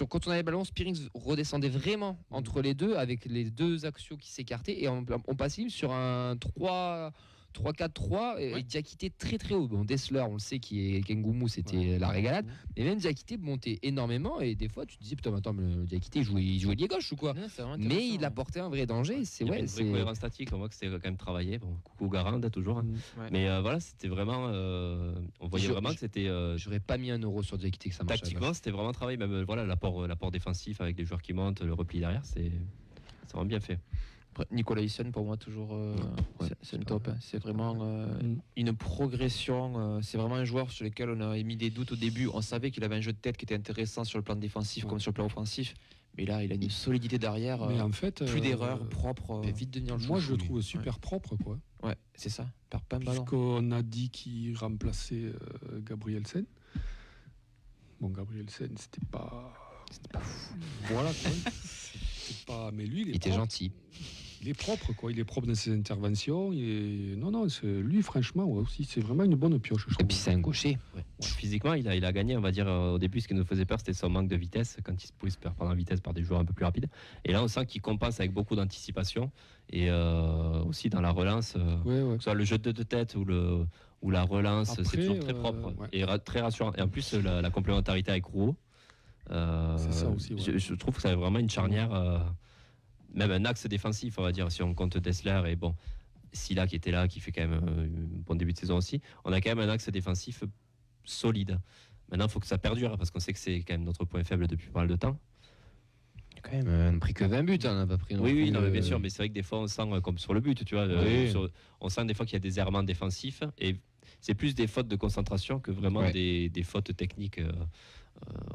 S1: Quand on avait le ballon, Spearings redescendait vraiment entre les deux avec les deux axiaux qui s'écartaient et on passait sur un 3-4-3 et Diakité très très haut. Bon, Dessler, on le sait, qui est Kengoumou, c'était la régalade. Mais même Diakité montait énormément et des fois tu te disais putain, attends, mais Diakité il jouait lié gauche ou quoi. Mais il apportait un vrai danger.
S2: Il y avait une vraie cohérence statique. On voit que c'était quand même travaillé. Bon, coucou Garande toujours. Mais voilà, c'était vraiment. On voyait vraiment que c'était.
S1: J'aurais pas mis 1 euro sur Diakité que ça marchait.
S2: Tactiquement, c'était vraiment travaillé. Même voilà, l'apport défensif avec les joueurs qui montent, le repli derrière, c'est vraiment bien fait.
S4: Nicolas Hyssen, pour moi, toujours, c'est un top. C'est vraiment une progression. C'est vraiment un joueur sur lequel on a émis des doutes au début. On savait qu'il avait un jeu de tête qui était intéressant sur le plan défensif comme sur le plan offensif. Mais là, il a une solidité derrière.
S6: Mais en fait,
S4: plus d'erreurs, propre.
S1: Vite devenir le
S6: moi, je le trouve super propre, quoi.
S4: Ouais, c'est ça. Perd pas un ballon.
S6: Puisqu'on a dit qu'il remplaçait Gabrielsen. Bon, Gabrielsen, c'était pas fou. Voilà, quoi. Mais lui,
S1: il était gentil.
S6: Il est propre, quoi. Il est propre dans ses interventions. Lui, franchement, aussi, c'est vraiment une bonne pioche.
S1: Et puis c'est un gaucher.
S2: Physiquement, il a gagné, on va dire, au début, ce qui nous faisait peur, c'était son manque de vitesse, quand il se pouvait se perdre en vitesse par des joueurs un peu plus rapides. Et là, on sent qu'il compense avec beaucoup d'anticipation et aussi dans la relance, que ce soit le jeu de tête ou la relance, c'est toujours très propre et très rassurant. Et en plus, la complémentarité avec Rouault.
S6: C'est ça aussi.
S2: Je trouve que c'est vraiment une charnière. Même un axe défensif, on va dire, si on compte Dessler et bon, Silla qui était là, qui fait quand même un bon début de saison aussi, on a quand même un axe défensif solide. Maintenant, il faut que ça perdure, parce qu'on sait que c'est quand même notre point faible depuis pas mal de temps.
S1: Quand même, on n'a pris que 20 buts, on n'a pas pris.
S2: Oui, non, mais bien sûr, mais c'est vrai que des fois, on sent, comme sur le but, tu vois, on sent des fois qu'il y a des errements défensifs, et c'est plus des fautes de concentration que vraiment des fautes techniques.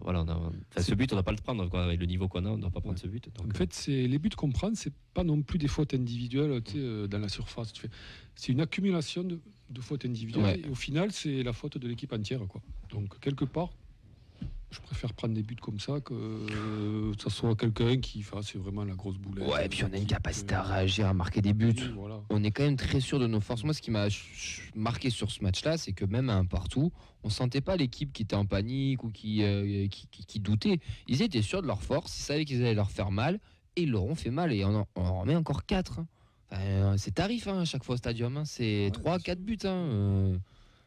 S2: Voilà, ce but, on ne doit pas le prendre, quoi. Avec le niveau qu'on a, on ne doit pas prendre ce but. Donc,
S6: en fait, les buts qu'on prend, c'est pas non plus des fautes individuelles dans la surface. C'est une accumulation de fautes individuelles. Et au final, c'est la faute de l'équipe entière, quoi. Donc, quelque part, je préfère prendre des buts comme ça que ça soit quelqu'un qui fasse vraiment la grosse boulette.
S1: Ouais, et puis on a une capacité à réagir, à marquer des buts.
S6: Oui, voilà.
S1: On est quand même très sûr de nos forces. Moi, ce qui m'a marqué sur ce match-là, c'est que même à un partout, on sentait pas l'équipe qui était en panique ou qui doutait. Ils étaient sûrs de leur force, ils savaient qu'ils allaient leur faire mal, et ils leur ont fait mal. Et on en remet encore 4. Enfin, c'est tarif à chaque fois au stadium. C'est 3-4 buts.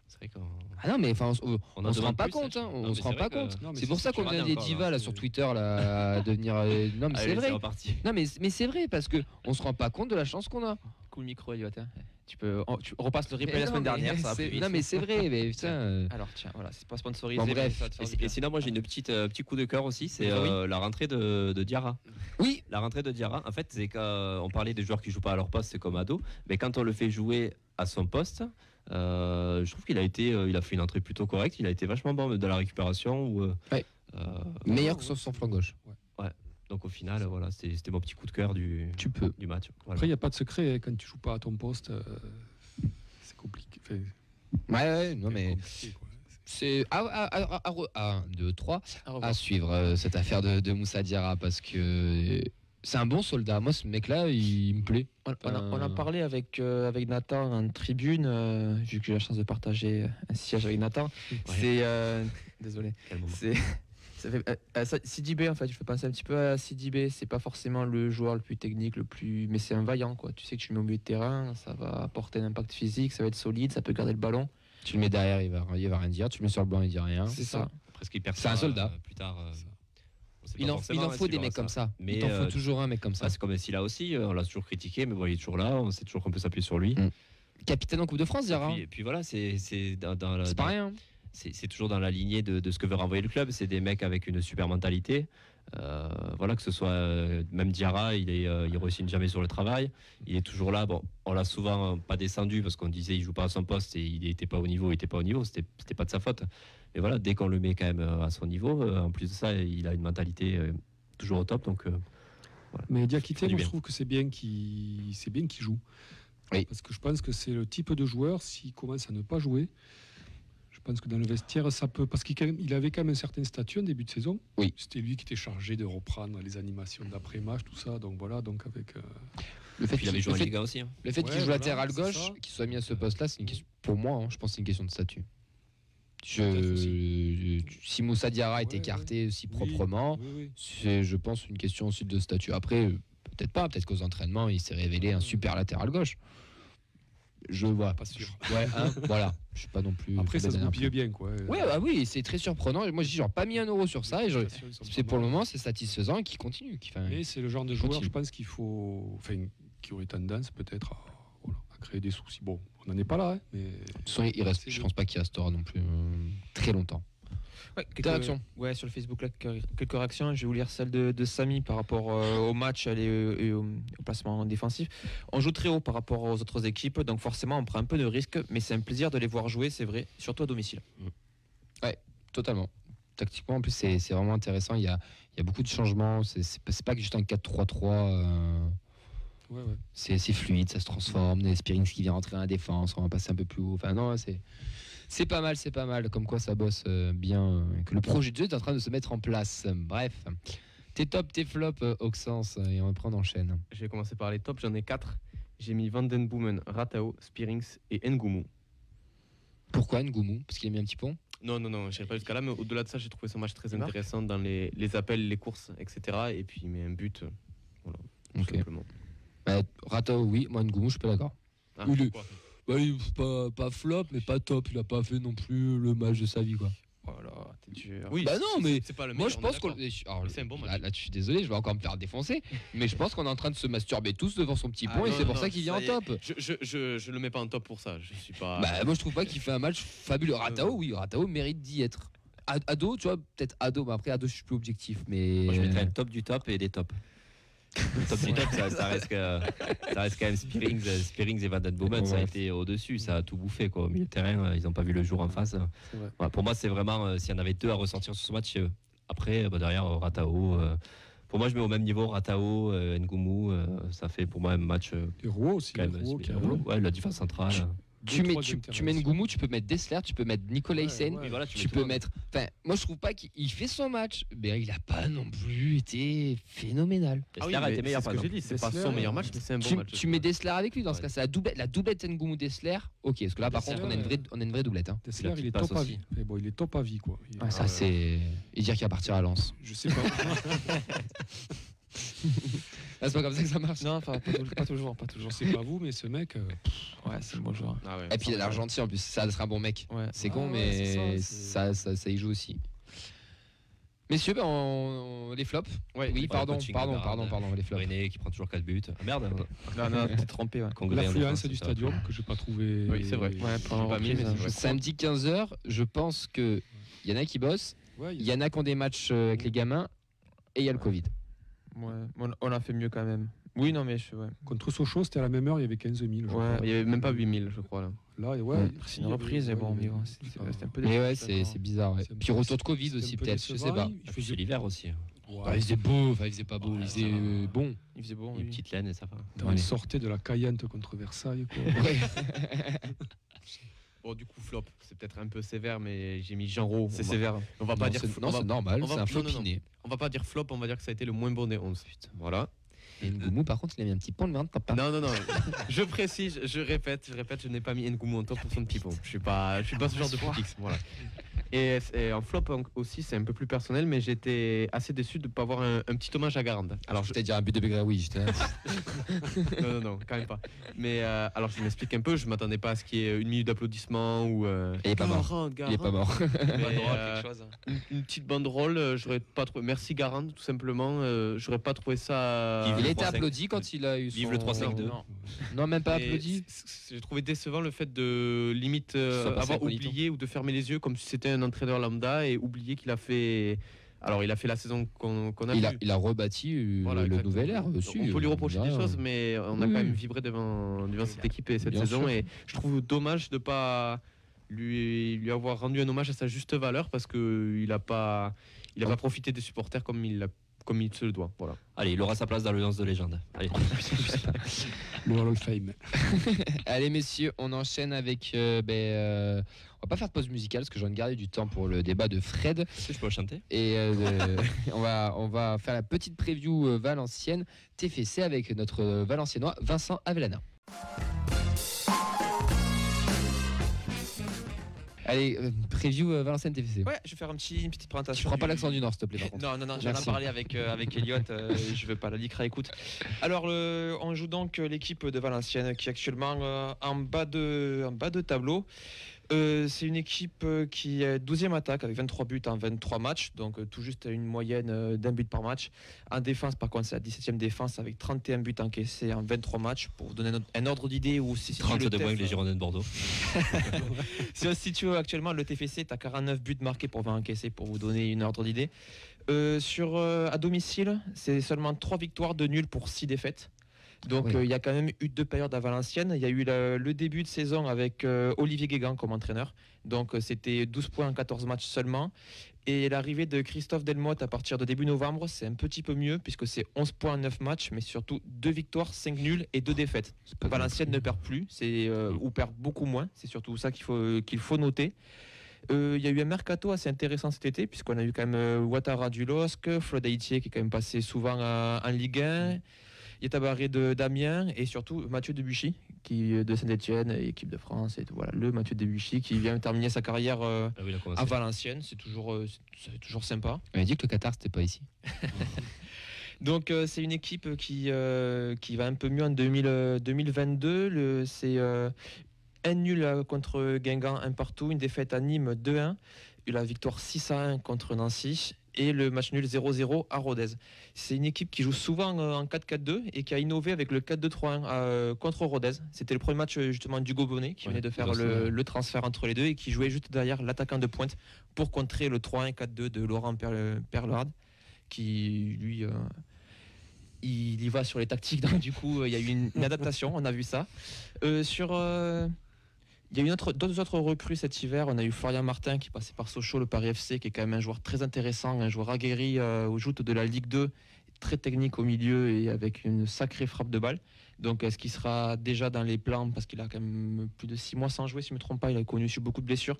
S2: C'est vrai qu'on...
S1: Ah non, mais on se rend pas compte. On se rend pas compte. C'est pour ça qu'on devient des divas là sur Twitter là, à devenir. Non, mais c'est vrai. Non, mais c'est vrai parce que on se rend pas compte de la chance qu'on a.
S4: Coup le micro, Elliot. Tu repasses le replay la semaine dernière, ça va plus vite.
S1: Non mais c'est vrai, mais putain.
S4: Alors tiens, voilà, c'est pas sponsorisé.
S1: Bon,
S4: mais
S1: bref.
S4: ça va te faire du
S2: Et
S4: bien.
S2: sinon, moi j'ai une petit coup de cœur aussi, c'est
S4: Oui.
S2: la rentrée de Diarra.
S1: Oui.
S2: La rentrée de Diarra, en fait, c'est qu'on parlait des joueurs qui jouent pas à leur poste, c'est comme Ado, mais quand on le fait jouer à son poste, je trouve il a fait une entrée plutôt correcte, il a été vachement bon dans la récupération.
S1: Ouais. Meilleur que sur son flanc gauche.
S2: Donc au final, voilà, c'était mon petit coup de cœur du match. Voilà.
S6: Après, il n'y a pas de secret. Hein, quand tu joues pas à ton poste, c'est compliqué. Enfin,
S1: Ouais, non mais
S6: compliqué, quoi.
S1: c'est 1, 2, 3
S4: Au revoir.
S1: à suivre cette affaire de Moussa Diarra parce que c'est un bon soldat. Moi, ce mec-là, il me plaît.
S4: On a parlé avec Nathan en tribune, vu que j'ai la chance de partager un siège avec Nathan. C'est désolé.
S2: Quel moment.
S4: Sidibé, en fait, je fais penser un petit peu à Sidibé. C'est pas forcément le joueur le plus technique, mais c'est un vaillant, quoi. Tu sais que tu le mets au milieu de terrain, ça va apporter un impact physique, ça va être solide, ça peut garder le ballon.
S1: Tu le mets derrière, il va rien dire. Tu le mets sur le banc, il dit rien.
S4: C'est ça.
S2: Après, ce qu'il perd,
S1: C'est un soldat.
S2: plus tard. on sait
S1: Il
S2: pas
S1: en
S2: forcément,
S1: faut
S2: s'il
S1: des
S2: aura
S1: mecs comme ça.
S2: Mais
S1: Il t'en faut toujours un mec comme ça.
S2: c'est comme Silla aussi, on l'a toujours critiqué, mais bon, il est toujours là, on sait toujours qu'on peut s'appuyer sur lui.
S1: Capitaine en Coupe de France, Diarra.
S2: Et puis voilà, c'est dans la-
S1: C'est pas rien.
S2: c'est toujours dans la lignée de ce que veut renvoyer le club. C'est des mecs avec une super mentalité. Voilà, que ce soit même Diarra, il réussit jamais sur le travail. Il est toujours là. Bon, on l'a souvent pas descendu parce qu'on disait il joue pas à son poste et il était pas au niveau. C'était pas de sa faute. Mais voilà, dès qu'on le met quand même à son niveau, en plus de ça, il a une mentalité toujours au top. Donc voilà.
S6: Mais Diakité,
S2: Ça fait du
S6: moi je
S2: bien.
S6: trouve que c'est bien qu'il joue.
S1: Oui.
S6: Parce que je pense que c'est le type de joueur, s'il commence à ne pas jouer, je pense que dans le vestiaire, ça peut. Parce qu'il avait quand même un certain statut en début de saison.
S1: Oui.
S6: C'était lui qui était chargé de reprendre les animations d'après-match, tout ça. Donc voilà, donc avec.
S1: Le fait
S2: Puis il avait
S1: qu'il
S2: joué en
S1: le fait-
S2: Liga aussi. Hein.
S1: le fait qu'il
S6: Ouais,
S1: joue
S6: voilà,
S1: latéral
S6: c'est
S1: gauche,
S6: ça.
S1: qu'il soit mis à ce poste-là, c'est une question. Pour moi, je pense que c'est une question de statut.
S6: Peut-être
S1: Si Moussa Diarra est
S6: Ouais,
S1: écarté si
S6: Oui,
S1: proprement,
S6: oui.
S1: c'est, je pense, une question aussi de statut. Après, peut-être pas. Peut-être qu'aux entraînements, il s'est révélé un super latéral gauche. Je vois.
S6: Pas sûr.
S1: Ouais, voilà. Je suis pas non plus.
S6: Après, ça se
S1: condamné
S6: goupille bien, quoi.
S1: Ouais, ah oui, c'est très surprenant. Moi, je dis genre pas mis 1 euro sur ça et c'est pour le moment, c'est satisfaisant et qui continue.
S6: Mais c'est le genre de joueur,
S1: Continue.
S6: je pense qu'il faut. Enfin, qui aurait tendance peut-être à créer des soucis. Bon, on n'en est pas là, hein, mais.
S1: De toute façon, il reste, je pense pas qu'il restera non plus très longtemps.
S4: Ouais,
S1: Tes réactions ?
S4: Ouais, sur le Facebook, là, quelques réactions. Je vais vous lire celle de Samy par rapport au match et au placement défensif. On joue très haut par rapport aux autres équipes, donc forcément on prend un peu de risque, mais c'est un plaisir de les voir jouer, c'est vrai, surtout à domicile.
S1: Totalement. Tactiquement, en plus, c'est vraiment intéressant. Il y a beaucoup de changements. C'est pas que juste un 4-3-3.
S6: Ouais.
S1: C'est fluide, ça se transforme. Des Spearings qui vient rentrer à la défense, on va passer un peu plus haut. Enfin, non, c'est pas mal. Comme quoi, ça bosse bien. Que le projet de jeu est en train de se mettre en place. Bref. Tes tops, tes flops, Auxence, et on reprend d'enchaîne.
S3: Je vais commencer par les tops, j'en ai 4. J'ai mis Van Den Boomen, Ratao, Spearings et Ngoumou.
S1: Pourquoi Ngoumou ? Parce qu'il a mis un petit pont ?
S3: Non, je n'irai pas jusqu'à là, mais au-delà de ça, j'ai trouvé son match très
S4: Marc
S3: intéressant dans les appels, les courses, etc. Et puis il met un but, voilà, tout
S1: Ok.
S3: simplement.
S1: Rato, oui. Moi, Ngoumou, je suis pas d'accord.
S3: Ah,
S1: Il est-
S3: pourquoi
S1: Bah, pas flop, mais pas top. Il a pas fait non plus le match de sa vie, quoi.
S4: Voilà, t'es dur.
S3: Oui,
S1: Bah non, mais
S3: c'est pas le
S1: moi,
S3: meilleur,
S1: je
S3: on est
S1: pense qu'on.
S3: d'accord.
S1: Alors,
S3: Mais c'est un bon match.
S1: Là, je suis désolé, je vais encore me faire défoncer. Mais je pense qu'on est en train de se masturber tous devant son petit pont et
S3: non,
S1: c'est pour
S3: non,
S1: ça qu'il vient en
S3: y est.
S1: top.
S3: Je le mets pas en top pour ça. Je suis pas.
S1: Bah, moi, je trouve pas qu'il fait un match fabuleux. Ratao, oui, Ratao mérite d'y être. Ado, tu vois, peut-être Ado, mais après, Ado, je suis plus objectif. Mais.
S2: Moi, je mettrais le top du top et des tops. Le top du top, ça reste quand même Spearings et Van Den Boomen, ça a été au-dessus, ça a tout bouffé, quoi. Au milieu de terrain, ils n'ont pas vu le jour en face.
S3: C'est vrai.
S2: Voilà, pour moi, c'est vraiment, s'il y en avait deux à ressortir sur ce match, après, derrière, Ratao. Pour moi, je mets au même niveau Ratao, Ngoumou. Ça fait pour moi un match
S6: Et Rouault aussi.
S2: quand même.
S6: Rouault qui est
S2: similaire.
S6: bon.
S2: Ouais, la défense centrale.
S1: Tu mets
S6: interventions.
S1: Ngoumou, tu peux mettre Dessler, tu peux mettre Nicolaisen,
S6: Ouais,
S2: Et voilà,
S1: tu
S2: mets tout
S1: peux
S2: le monde.
S1: mettre. Enfin, moi, je trouve pas qu'il fait son match, mais il a pas non plus été phénoménal.
S3: Ah oui,
S2: Dessler a
S3: mais
S2: été meilleur,
S3: c'est ce
S2: par
S3: que j'ai
S2: exemple.
S3: dit, c'est pas
S6: Dessler,
S3: son meilleur match, mais c'est un bon match.
S1: Tu mets Dessler avec lui, dans ce
S2: Ouais.
S1: cas, c'est la doublette Ngoumou-Dessler. Ok, parce que là, par
S6: Dessler,
S1: contre, on a une vraie doublette. Hein.
S6: Dessler, il est
S2: passe
S6: top à
S2: aussi.
S6: vie. Mais bon, il est top à vie, quoi.
S1: Ouais, ça, c'est. Et dire qu'il va partir à Lens.
S6: Je sais pas.
S1: Ah, c'est pas comme ça que ça marche.
S4: Non, enfin, pas toujours.
S6: Je sais pas vous, mais ce mec.
S4: Ouais, c'est un bon joueur.
S3: Ah ouais.
S1: Et puis il a l'air gentil en plus, ça sera un bon mec.
S4: Ouais.
S1: C'est
S6: Ah
S1: con,
S6: ouais,
S1: mais
S6: c'est ça,
S1: ça y joue aussi. Messieurs, les flops.
S3: Ouais,
S1: Oui,
S2: le
S1: pardon,
S2: coaching de
S1: pardon,
S2: Garde.
S1: les flops.
S2: René qui prend toujours 4 buts. Ah, merde.
S4: Non, t'es trompé. Ouais.
S2: Congrès en
S6: L'affluence
S2: défense,
S6: du
S2: ça.
S6: stadium que j'ai pas trouvé.
S3: Oui, c'est vrai.
S4: Ouais,
S3: J'ai pas mis, mais c'est vrai.
S1: Samedi 15h, je pense qu'il y en a qui bossent,
S6: Ouais,
S1: il y en a qui ont des matchs avec les gamins, et il y a le Covid.
S4: Ouais, on a fait mieux quand même. Oui, non, mais ouais.
S6: Contre Sochaux, c'était à la même heure, il y avait 15 000. je crois.
S3: Il y avait même pas 8000, je crois là.
S6: Là, ouais,
S1: Ouais.
S4: C'est une reprise, et bon, mais bon, c'était un peu
S1: Mais ouais,
S4: décevant.
S1: c'est bizarre. Ouais.
S6: C'est un
S1: Puis
S6: peu-
S1: retour de Covid
S6: c'est
S1: aussi,
S6: un peu
S1: peut-être, je sais
S6: décevant.
S1: pas.
S6: Il
S2: C'est
S6: faisait
S2: l'hiver aussi.
S6: Ouais.
S1: Il faisait beau, enfin il faisait pas beau, il faisait bon.
S4: Il faisait bon.
S2: Une
S4: Oui.
S2: petite laine et ça va.
S6: On
S1: Allez.
S6: sortait de la Cayenne contre Versailles. Quoi.
S1: Ouais.
S3: Bon, du coup, flop, c'est peut-être un peu sévère, mais j'ai mis Jean Rau.
S4: C'est sévère.
S3: On va pas
S1: Non,
S3: dire.
S1: c'est-
S3: on
S1: non,
S3: va-
S1: c'est normal,
S3: on va-
S1: c'est un
S3: non, non, non.
S1: flopiné.
S3: On va pas dire flop, on va dire que ça a été le moins bon des 11. Voilà.
S1: Et Ngoumou, par contre, il a mis un petit pont de vente, papa.
S3: Non, non, non. Je précise, je répète, je n'ai pas mis Ngoumou en top pour son pipon. Je suis pas ce genre de petix. Voilà. Et en flop aussi, c'est un peu plus personnel, mais j'étais assez déçu de ne pas avoir un petit hommage à Garande.
S1: Alors, je t'ai dit un but de Begraoui, j'étais là.
S3: Non, non, non, quand même pas. Mais alors, je m'explique un peu, je m'attendais pas à ce qu'il y ait une minute d'applaudissement ou.
S1: Il est pas mort.
S3: Garande,
S1: Il est pas mort.
S3: Mais,
S4: Quelque chose.
S3: une petite banderole, j'aurais pas trouvé. Merci Garande, tout simplement. J'aurais pas trouvé ça.
S2: Vive
S1: Il a
S2: le
S1: été
S2: 3-5.
S1: applaudi quand il a eu son...
S2: Vive le 3-5-2.
S1: Non, même pas
S3: Et
S1: applaudi.
S3: J'ai trouvé décevant le fait de limite
S1: Ça passe
S3: avoir
S1: incognito.
S3: oublié ou de fermer les yeux comme si c'était un entraîneur lambda et oublier qu'il a fait. Alors il a fait la saison qu'on a vue.
S1: Il a rebâti
S3: Voilà,
S1: le
S3: exactement.
S1: nouvel air aussi.
S3: On peut lui reprocher des
S1: Voilà.
S3: choses, mais on a
S1: Oui.
S3: quand même vibré devant cette équipe et cette
S1: Bien
S3: saison.
S1: sûr.
S3: Et je trouve dommage de ne pas lui avoir rendu un hommage à sa juste valeur parce qu'il n'a pas profité des supporters comme il se le doit. Voilà.
S2: Allez, il aura sa place dans le 11 de légende. Allez.
S6: Le Hall of Fame.
S1: Allez messieurs, on enchaîne avec... on va pas faire de pause musicale parce que j'en ai gardé du temps pour le débat de Fred.
S2: Est-ce que je peux le chanter?
S1: Et on va faire la petite preview valencienne TFC avec notre Valenciennois Vincent Avellana. Allez, preview Valenciennes TFC.
S4: Ouais, je vais faire une petite
S1: Tu
S4: présentation.
S1: prends pas l'accent du Nord, s'il te plaît, par contre.
S4: Non, j'en ai
S1: Merci.
S4: parlé avec Elliot, je veux pas la Licra écoute. Alors, on joue donc l'équipe de Valenciennes qui est actuellement en bas de tableau. C'est une équipe qui est 12e attaque avec 23 buts en 23 matchs, donc tout juste une moyenne d'un but par match. En défense, par contre, c'est la 17e défense avec 31 buts encaissés en 23 matchs. Pour vous donner un ordre d'idée, où si
S2: 32 points avec les Girondins de Bordeaux.
S4: si on se situe actuellement, le TFC est à 49 buts marqués pour 20 encaissés, pour vous donner une ordre d'idée. À domicile, c'est seulement 3 victoires, 2 nuls pour 6 défaites. Donc il y a quand même eu 2 périodes à Valenciennes. Il y a eu le début de saison avec Olivier Guégan comme entraîneur. Donc c'était 12 points en 14 matchs seulement. Et l'arrivée de Christophe Delmotte à partir de début novembre, c'est un petit peu mieux puisque c'est 11 points en 9 matchs, mais surtout 2 victoires, 5 nuls et 2 défaites. Valenciennes ne perd plus, ou perd beaucoup moins. C'est surtout ça qu'il faut noter. Il y a eu un mercato assez intéressant cet été puisqu'on a eu quand même Ouattara du LOSC, Flo Daïtier qui est quand même passé souvent en Ligue 1. Yatabaré d'Amiens et surtout Mathieu Debuchy qui de Saint-Etienne, équipe de France et tout, voilà, le Mathieu Debuchy qui vient terminer sa carrière
S2: Oui, il a commencé.
S4: à Valenciennes, c'est toujours sympa.
S1: On a dit que le Qatar c'était pas ici.
S4: Donc c'est une équipe qui va un peu mieux en 2022. C'est un nul contre Guingamp, un partout, une défaite à Nîmes 2-1, la victoire 6-1 contre Nancy et le match nul 0-0 à Rodez. C'est une équipe qui joue souvent en 4-4-2 et qui a innové avec le 4-2-3-1 contre Rodez. C'était le premier match justement d'Hugo Bonnet qui venait de faire le transfert entre les deux et qui jouait juste derrière l'attaquant de pointe pour contrer le 3-1-4-2 de Laurent Perlard qui lui il y va sur les tactiques, donc du coup il y a eu une adaptation, on a vu ça. Il y a eu d'autres autres recrues cet hiver. On a eu Florian Martin qui passait par Sochaux, le Paris FC, qui est quand même un joueur très intéressant, un joueur aguerri aux joutes de la Ligue 2, très technique au milieu et avec une sacrée frappe de balle. Donc est-ce qu'il sera déjà dans les plans parce qu'il a quand même plus de 6 mois sans jouer, si je ne me trompe pas, il a connu sur beaucoup de blessures.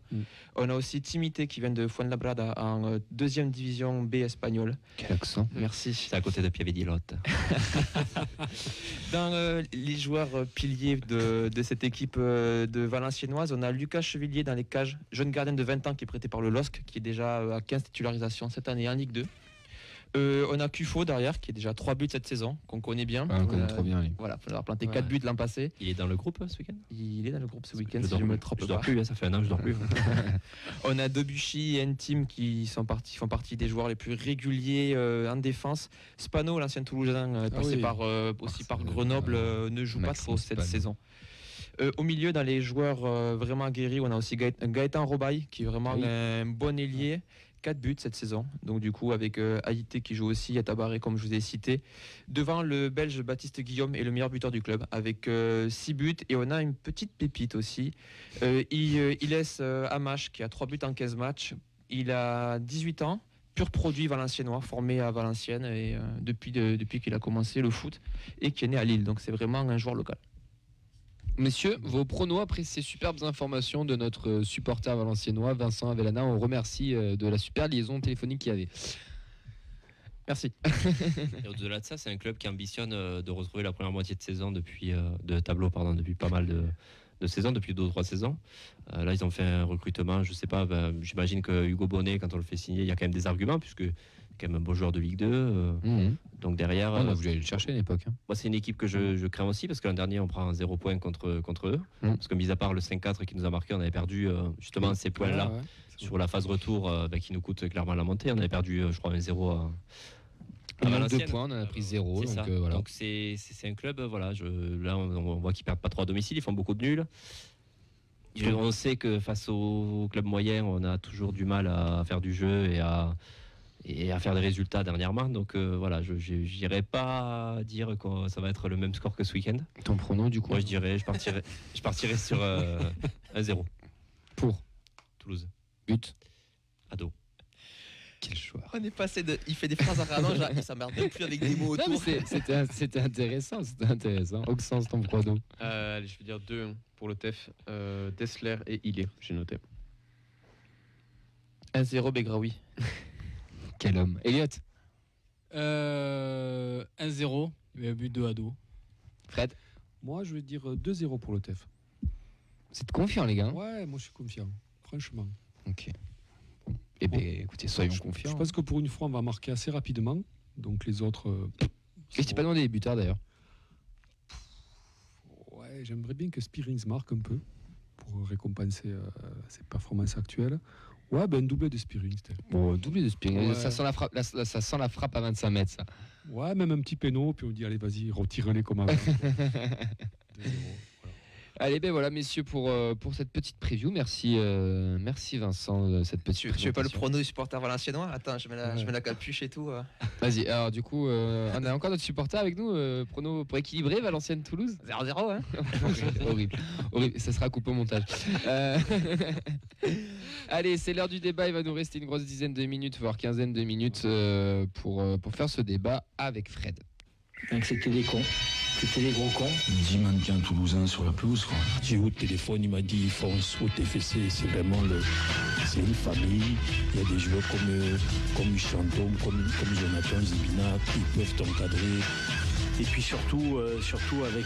S4: On a aussi Timité qui vient de Fuenlabrada en 2e division B espagnole.
S1: Quel accent.
S4: Merci.
S2: C'est à côté de Piavidilotte.
S4: Dans les joueurs piliers de cette équipe de Valenciennoise, on a Lucas Chevillier dans les cages, jeune gardien de 20 ans qui est prêté par le LOSC, qui est déjà à 15 titularisations cette année en Ligue 2. On a Cufo derrière qui est déjà 3 buts cette saison, qu'on connaît bien.
S1: On connaît trop bien.
S4: Voilà, il a planté 4 buts l'an passé.
S2: Il est dans le groupe ce week-end?
S4: Il est dans le groupe ce week-end,
S2: Je
S4: si je me trompe
S2: je
S4: pas.
S2: dors plus, ça fait un an que je dors plus.
S4: On a Debuchy et Ntim qui font partie des joueurs les plus réguliers en défense. Spano, l'ancien Toulousain, passé
S6: oui.
S4: par Grenoble, ne joue pas
S1: Maxime
S4: trop cette
S1: Spano.
S4: saison. Au milieu, dans les joueurs vraiment aguerris, on a aussi Gaëtan Robaille, qui est vraiment
S1: Oui.
S4: un bon ailier. 4 buts cette saison. Donc du coup, avec Haïté qui joue aussi, Tabaré comme je vous ai cité. Devant le Belge Baptiste Guillaume est le meilleur buteur du club, avec 6 buts. Et on a une petite pépite aussi. Il laisse Amash, qui a 3 buts en 15 matchs. Il a 18 ans. Pur produit valenciennois, formé à Valenciennes et depuis qu'il a commencé le foot et qui est né à Lille. Donc c'est vraiment un joueur local.
S1: Messieurs, vos pronos après ces superbes informations de notre supporter valenciennois, Vincent Avellana. On remercie de la super liaison téléphonique qu'il y avait.
S4: Merci.
S2: Et au-delà de ça, c'est un club qui ambitionne de retrouver la première moitié de saison depuis pas mal de saisons, depuis 2 ou 3 saisons. Là, ils ont fait un recrutement, je sais pas, j'imagine que Hugo Bonnet, quand on le fait signer, il y a quand même des arguments, puisque c'est quand même un beau joueur de Ligue 2. Donc derrière,
S1: On a voulu aller le chercher à l'époque.
S2: moi, c'est une équipe que je crains aussi, parce que l'an dernier, on prend 0 point contre eux. Parce que, mis à part le 5-4 qui nous a marqué, on avait perdu justement ces points-là sur la phase retour qui nous coûte clairement la montée. On avait perdu, je crois, 1-0 à
S1: On a 2
S2: Valenciennes.
S1: points, on en a pris 0.
S2: C'est
S1: Donc,
S2: ça.
S1: voilà.
S2: Donc c'est un club, voilà, là on voit qu'ils perdent pas trop à domicile, ils font beaucoup de nuls. On sait que face aux clubs moyens, on a toujours du mal à faire du jeu et à faire des résultats dernièrement. Donc voilà, je n'irai pas dire que ça va être le même score que ce week-end.
S1: Ton pronom du coup?
S2: Moi je partirais sur 1-0
S1: Pour
S2: Toulouse.
S1: but.
S2: Ado.
S1: Quel choix.
S4: On est passé de. Il fait des phrases à rallonge, ça merde même plus avec des mots
S1: Non, mais
S4: autour.
S1: c'était intéressant, Auxence, ton pronom.
S3: Allez, je vais dire 2 pour le TEF. Dessler et Ilé, j'ai noté.
S4: 1-0 Begraoui.
S1: Quel homme. Elliot.
S5: 1-0, mais un but de Ado.
S1: Fred.
S6: Moi, je vais dire 2-0 pour le TEF.
S1: Vous êtes confiants, les gars?
S6: Ouais, moi, je suis confiant. Franchement.
S1: Ok. Eh bien, écoutez, soyons
S6: Je
S1: confiants.
S6: pense que pour une fois, on va marquer assez rapidement. Donc, les autres.
S1: Et je t'ai pas demandé les buteurs d'ailleurs.
S6: Ouais, j'aimerais bien que Spearings marque un peu pour récompenser ses performances actuelles. Ouais, ben un doublé de Spearings.
S1: Bon, doublé de Spearings.
S6: Ouais.
S1: Ça sent la frappe à 25 mètres, ça.
S6: Ouais, même un petit péno, puis on dit allez, vas-y, retire-les comme avant. 2-0, voilà.
S1: Allez, ben voilà, messieurs, pour cette petite preview. Merci Vincent, de cette petite
S4: Tu fais pas le
S1: présentation.
S4: prono du supporter valenciennois? Attends, je mets la capuche et tout.
S1: Vas-y, alors du coup, on a encore notre supporter avec nous, prono pour équilibrer Valenciennes-Toulouse.
S4: 0-0, hein.
S1: Horrible, ça sera coupé au montage. Allez, c'est l'heure du débat, il va nous rester une grosse dizaine de minutes, voire quinzaine de minutes pour faire ce débat avec Fred.
S8: Donc c'était des cons. C'était des gros cons.
S10: 10 mannequins toulousains sur la pelouse, quoi.
S11: J'ai eu au téléphone, il m'a dit fonce au TFC, c'est vraiment c'est une famille. Il y a des joueurs comme Chantom, comme Jonathan Zibina qui peuvent t'encadrer.
S10: Et puis surtout avec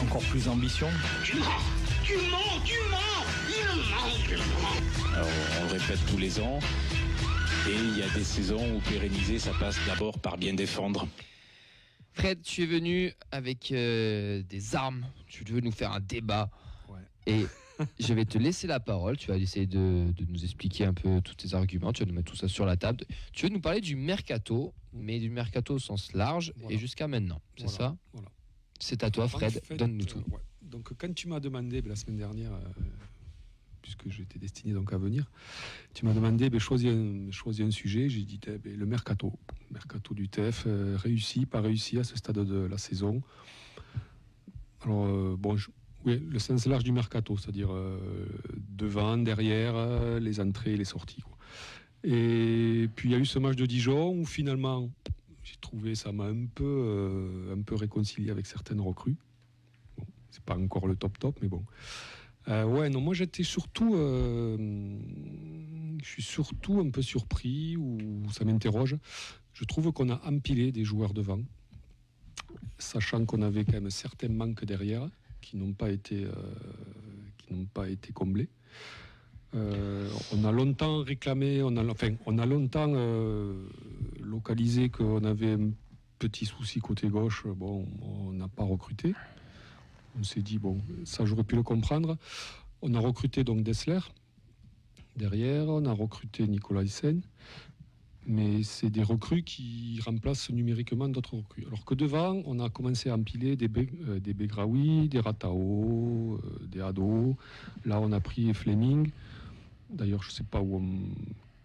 S10: encore plus d'ambition.
S9: Tu mens, il manque.
S11: Alors, on le répète tous les ans. Et il y a des saisons où pérenniser, ça passe d'abord par bien défendre.
S1: Fred, tu es venu avec des armes, tu veux nous faire un débat.
S6: Ouais.
S1: Et je vais te laisser la parole, tu vas essayer de nous expliquer un peu tous tes arguments, tu vas nous mettre tout ça sur la table. Tu veux nous parler du mercato, mais du mercato au sens large
S6: Voilà.
S1: et jusqu'à maintenant, c'est
S6: Voilà,
S1: ça?
S6: voilà.
S1: C'est à toi, Fred,
S6: En fait,
S1: donne-nous tout.
S6: ouais. Donc, quand tu m'as demandé la semaine dernière, puisque j'étais destiné donc à venir, tu m'as demandé choisis un sujet. J'ai dit le mercato du TF, réussi, pas réussi à ce stade de la saison. Alors oui, le sens large du mercato, c'est-à-dire devant, derrière, les entrées et les sorties, quoi. Et puis il y a eu ce match de Dijon où finalement j'ai trouvé ça m'a un peu réconcilié avec certaines recrues. Bon, c'est pas encore le top, mais bon. Ouais, non, moi j'étais surtout, je suis surtout un peu surpris, ou ça m'interroge. Je trouve qu'on a empilé des joueurs devant, sachant qu'on avait quand même certains manques derrière qui n'ont pas été comblés. On a longtemps réclamé, on a longtemps localisé qu'on avait un petit souci côté gauche, bon, on n'a pas recruté. On s'est dit, bon, ça j'aurais pu le comprendre. On a recruté donc Dessler. Derrière, on a recruté Nicolas Hyssen. Mais c'est des recrues qui remplacent numériquement d'autres recrues. Alors que devant, on a commencé à empiler des Begraoui, des Ratao, des Ado. Là, on a pris Fleming. D'ailleurs, je ne sais pas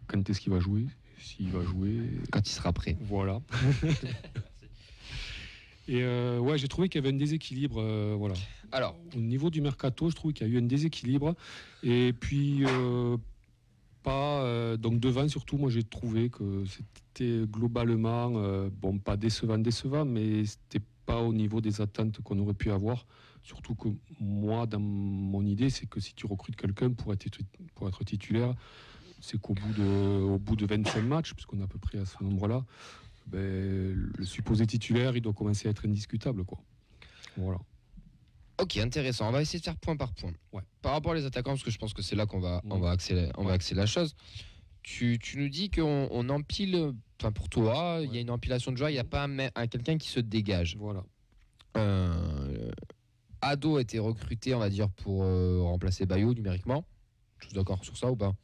S6: quand est-ce qu'il va jouer. S'il va jouer...
S1: Quand il sera prêt.
S6: Voilà. Et ouais, j'ai trouvé qu'il y avait un déséquilibre. Voilà.
S1: Alors,
S6: au niveau du mercato, je trouve qu'il y a eu un déséquilibre. Et puis... donc devant surtout, moi j'ai trouvé que c'était globalement bon, pas décevant, mais c'était pas au niveau des attentes qu'on aurait pu avoir. Surtout que moi, dans mon idée, c'est que si tu recrutes quelqu'un pour être titulaire, c'est qu'au bout de 25 matchs, puisqu'on est à peu près à ce nombre-là, ben, le supposé titulaire, il doit commencer à être indiscutable, quoi. Voilà.
S1: Ok, intéressant. On va essayer de faire point par point.
S6: Ouais.
S1: Par rapport aux attaquants, parce que je pense que c'est là qu'on va accélérer la chose. Tu nous dis qu'on empile, enfin pour toi, il y a une empilation de joueurs, il n'y a pas quelqu'un qui se dégage.
S6: Voilà.
S1: Ado a été recruté, on va dire, pour remplacer Bayo numériquement. Tu es d'accord sur ça ou pas?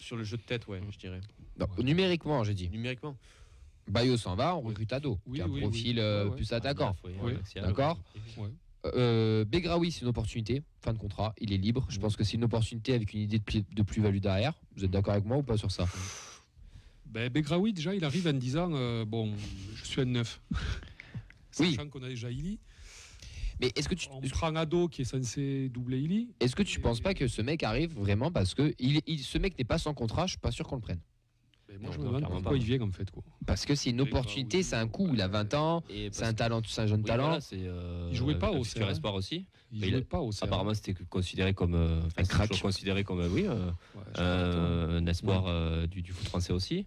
S3: Sur le jeu de tête, ouais, je dirais.
S1: Non, numériquement, j'ai dit.
S3: Numériquement.
S1: Bayo s'en va, on recrute Ado, qui a un profil plus attaquant. D'accord. Begraoui, c'est une opportunité, fin de contrat, il est libre. Je pense que c'est une opportunité avec une idée de plus-value derrière. Vous êtes d'accord avec moi ou pas sur ça?
S6: Begraoui, déjà, il arrive en disant bon, je suis un 9.
S1: Oui.
S6: Sachant qu'on a déjà Ili.
S1: Mais est-ce que
S6: on prend Ado qui est censé doubler Ili.
S1: Est-ce que tu penses pas que ce mec arrive vraiment parce que ce mec n'est pas sans contrat? Je suis pas sûr qu'on le prenne.
S6: Moi, je me demande pourquoi il vient en fait, quoi.
S1: Parce que c'est une opportunité, c'est un coup, il a 20 ans, c'est un talent, c'est un jeune talent.
S2: Voilà,
S6: il jouait pas au
S2: futur espoir aussi.
S6: Il jouait pas au CR.
S2: Apparemment, c'était considéré comme un crack, considéré comme un espoir du foot français aussi.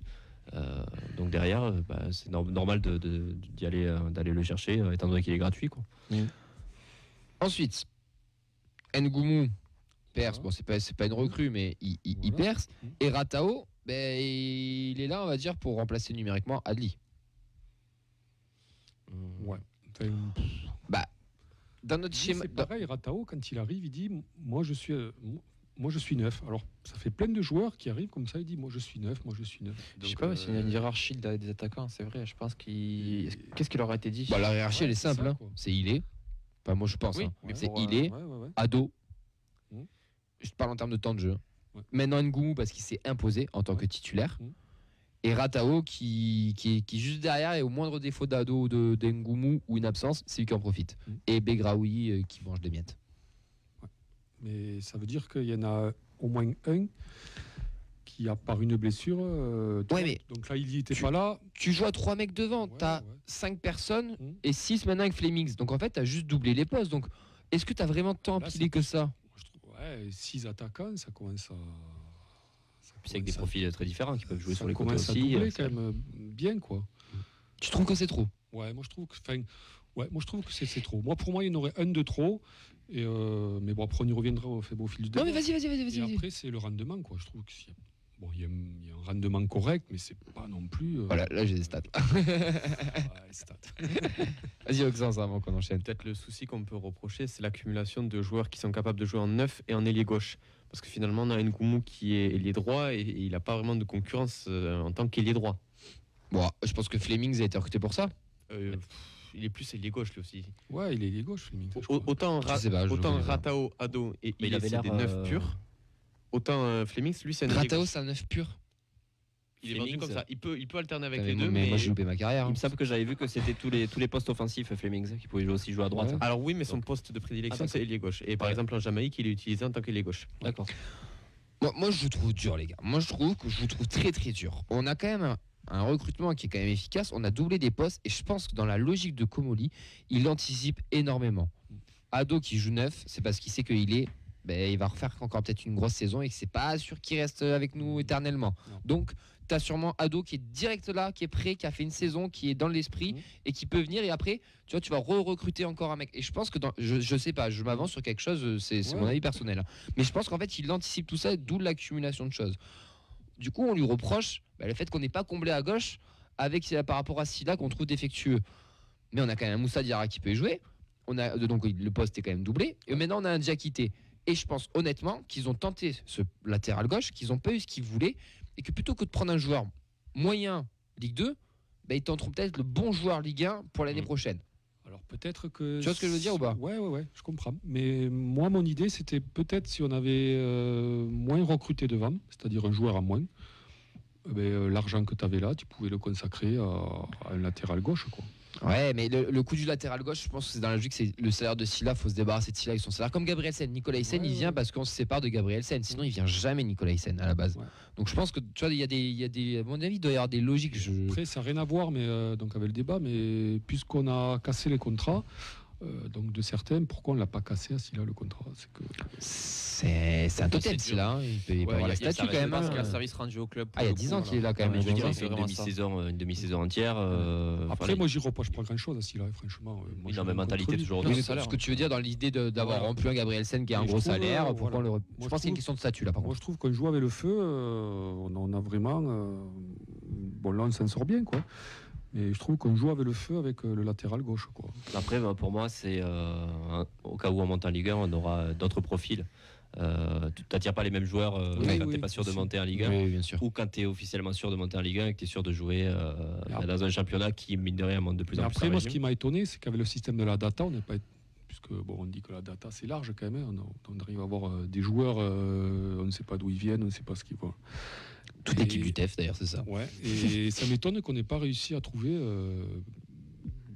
S2: Donc derrière, c'est normal d'aller le chercher, étant donné qu'il est gratuit, quoi.
S1: Ensuite, Ngoumou perce. Bon, c'est pas une recrue, mais il perce. Et Ratao, il est là, on va dire, pour remplacer numériquement Adli.
S6: Ouais.
S1: Dans notre schéma.
S6: C'est pareil, Ratao, quand il arrive, il dit moi je suis neuf. Alors, ça fait plein de joueurs qui arrivent comme ça, il dit moi je suis neuf.
S4: Je sais pas, s'il y a une hiérarchie des attaquants, c'est vrai. Je pense qu'est-ce qui leur a été dit?
S1: La hiérarchie, elle est simple. C'est il est. Enfin, moi je pense. C'est il est. Ado. Je te parle en termes de temps de jeu. Maintenant Ngoumou parce qu'il s'est imposé en tant que titulaire. Et Ratao qui est juste derrière, et au moindre défaut d'Ado ou de Ngoumou ou une absence, c'est lui qui en profite. Et Begraoui qui mange des miettes.
S6: Mais ça veut dire qu'il y en a au moins un qui a par une blessure. Donc là, il n'était pas là.
S1: Tu joues à 3 mecs devant, tu as 5 personnes et 6 maintenant avec Flemings. Donc en fait, tu as juste doublé les postes. Donc est-ce que tu as vraiment tant empilé que ça?
S6: 6 attaquants, ça commence à.
S2: C'est avec des profils très différents qui peuvent jouer sur les côtés aussi.
S6: Ça commence à doubler quand même bien, quoi.
S1: Tu trouves que c'est trop?
S6: Ouais, moi je trouve que c'est trop. Pour moi, il y en aurait un de trop. Et mais bon, après on y reviendra au fil du débat.
S1: Non mais vas-y.
S6: Et après, c'est le rendement, quoi. Je trouve qu'il y a un rendement correct, mais c'est pas non plus.
S1: Voilà, là j'ai des stats. Vas-y, Oxens, avant qu'on enchaîne.
S3: Peut-être le souci qu'on peut reprocher, c'est l'accumulation de joueurs qui sont capables de jouer en neuf et en ailier gauche. Parce que finalement, on a Ngoumou qui est ailier droit et il n'a pas vraiment de concurrence en tant qu'ailier droit.
S1: Bon, je pense que Flemings a été recruté pour ça.
S3: Il est plus ailier gauche lui aussi.
S6: Ouais, il est ailier gauche, Flemings.
S3: Autant Ratao, Ado et il avait des neufs purs. Autant Flemings, lui, c'est un
S1: Ratao, c'est un neuf pur.
S3: Il est vendu comme ça. Il peut alterner avec les
S1: deux. Mais moi, j'ai loupé ma carrière.
S2: Il me semble que j'avais vu que c'était tous les postes offensifs, Flemings, qui pouvaient aussi jouer à droite.
S3: Alors oui, mais son poste de prédilection, c'est ailier gauche. Et par exemple, en Jamaïque, il est utilisé en tant qu'ailier gauche.
S2: D'accord.
S1: Moi, je vous trouve dur, les gars. Moi, je vous trouve très, très dur. On a quand même un recrutement qui est quand même efficace. On a doublé des postes. Et je pense que dans la logique de Comoli, il anticipe énormément. Ado qui joue neuf, c'est parce qu'il sait qu'il est... il va refaire encore peut-être une grosse saison et que c'est pas sûr qu'il reste avec nous éternellement. Donc tu as sûrement Ado qui est direct là, qui est prêt, qui a fait une saison, qui est dans l'esprit et qui peut venir, et après tu vois, tu vas recruter encore un mec. Et je pense que je sais pas, je m'avance sur quelque chose, c'est mon avis personnel, hein. Mais je pense qu'en fait il anticipe tout ça, d'où l'accumulation de choses. Du coup on lui reproche le fait qu'on n'ait pas comblé à gauche avec par rapport à Silla qu'on trouve défectueux. Mais on a quand même un Moussa Diarra qui peut y jouer. Donc le poste est quand même doublé. Et maintenant on a un Diakité. Et je pense honnêtement qu'ils ont tenté ce latéral gauche, qu'ils n'ont pas eu ce qu'ils voulaient, et que plutôt que de prendre un joueur moyen Ligue 2, ils tenteront peut-être le bon joueur Ligue 1 pour l'année prochaine.
S6: Alors peut-être que...
S1: Tu vois ce que je veux dire ou pas ?
S6: Ouais, je comprends. Mais moi, mon idée, c'était peut-être si on avait moins recruté devant, c'est-à-dire un joueur à moins, l'argent que tu avais là, tu pouvais le consacrer à un latéral gauche, quoi.
S1: Ouais, mais le coup du latéral gauche, je pense que c'est dans la logique, c'est le salaire de Silla, il faut se débarrasser de Silla avec son salaire. Comme Gabriel Sen. Nicolas Sen, il vient parce qu'on se sépare de Gabriel Sen. Sinon, il vient jamais Nicolas Sen à la base. Ouais. Donc je pense que, tu vois, il y a des, à mon avis, il doit y avoir des logiques.
S6: Après, ça n'a rien à voir donc avec le débat, mais puisqu'on a cassé les contrats, donc de certains, pourquoi on ne l'a pas cassé à Silla le contrat ?
S1: C'est un totem Silla, il peut avoir la statue quand même.
S4: Parce qu'il a un service rendu au club.
S1: Il y a 10 ans qu'il est là quand même.
S2: Je veux dire, c'est une demi-saison entière.
S6: Après, moi, j'y reproche pas grand-chose à Silla, franchement.
S2: Oui, non, mais mentalité toujours.
S1: Ce que tu veux dire dans l'idée d'avoir rompu un Gabriel Sen qui a un gros salaire, pourquoi on le... Je pense qu'il y a une question de statut là, par contre.
S6: Moi, je trouve qu'on joue avec le feu, on a vraiment... Bon, là, on s'en sort bien, quoi. Mais je trouve qu'on joue avec le feu avec le latéral gauche, quoi.
S2: Après, pour moi, c'est au cas où on monte en Ligue 1, on aura d'autres profils. Tu n'attires pas les mêmes joueurs quand tu n'es pas sûr de monter en Ligue 1
S1: bien sûr.
S2: Ou quand tu es officiellement sûr de monter en Ligue 1 et que tu es sûr de jouer dans un championnat qui, mine de rien, monte de plus en plus.
S6: Après, moi, ce qui m'a étonné, c'est qu'avec le système de la data, on n'est pas... Puisque, on dit que la data, c'est large quand même. On arrive à avoir des joueurs, on ne sait pas d'où ils viennent, on ne sait pas ce qu'ils voient.
S1: Toute l'équipe du TEF d'ailleurs, c'est ça.
S6: Ouais, et ça m'étonne qu'on n'ait pas réussi à trouver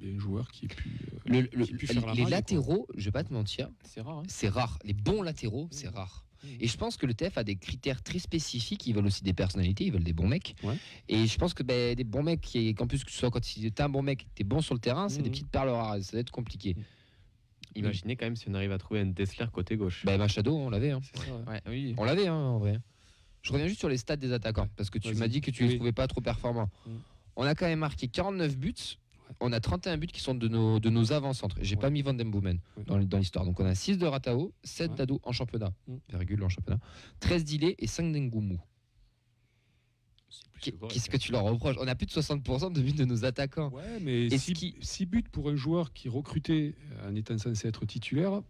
S6: un joueur qui ait pu, faire la
S1: les
S6: maille,
S1: latéraux, je vais pas te mentir,
S4: c'est rare.
S1: C'est rare. Les bons latéraux, c'est rare. Et je pense que le TEF a des critères très spécifiques. Ils veulent aussi des personnalités, ils veulent des bons mecs.
S6: Ouais.
S1: Et je pense que des bons mecs, qu'en plus que tu sois, quand tu es un bon mec, tu es bon sur le terrain, c'est des petites perles rares. Ça va être compliqué.
S3: Imaginez quand même si on arrive à trouver un Dessler côté gauche.
S1: Machado, on l'avait. Hein.
S3: C'est ça,
S4: ouais. Oui.
S1: On l'avait en vrai. Je reviens juste sur les stats des attaquants, parce que tu m'as dit que tu les trouvais pas trop performants. On a quand même marqué 49 buts, on a 31 buts qui sont de nos avant-centres. J'ai pas mis Van den Boomen dans l'histoire. Donc on a 6 de Ratao, 7 d'Ado en championnat, virgule en championnat, 13 d'Ilé et 5 d'Ngoumou. Qu'est-ce que tu leur reproches ? On a plus de 60% de buts de nos attaquants.
S6: Ouais, mais 6 buts pour un joueur qui recrutait en étant censé être titulaire.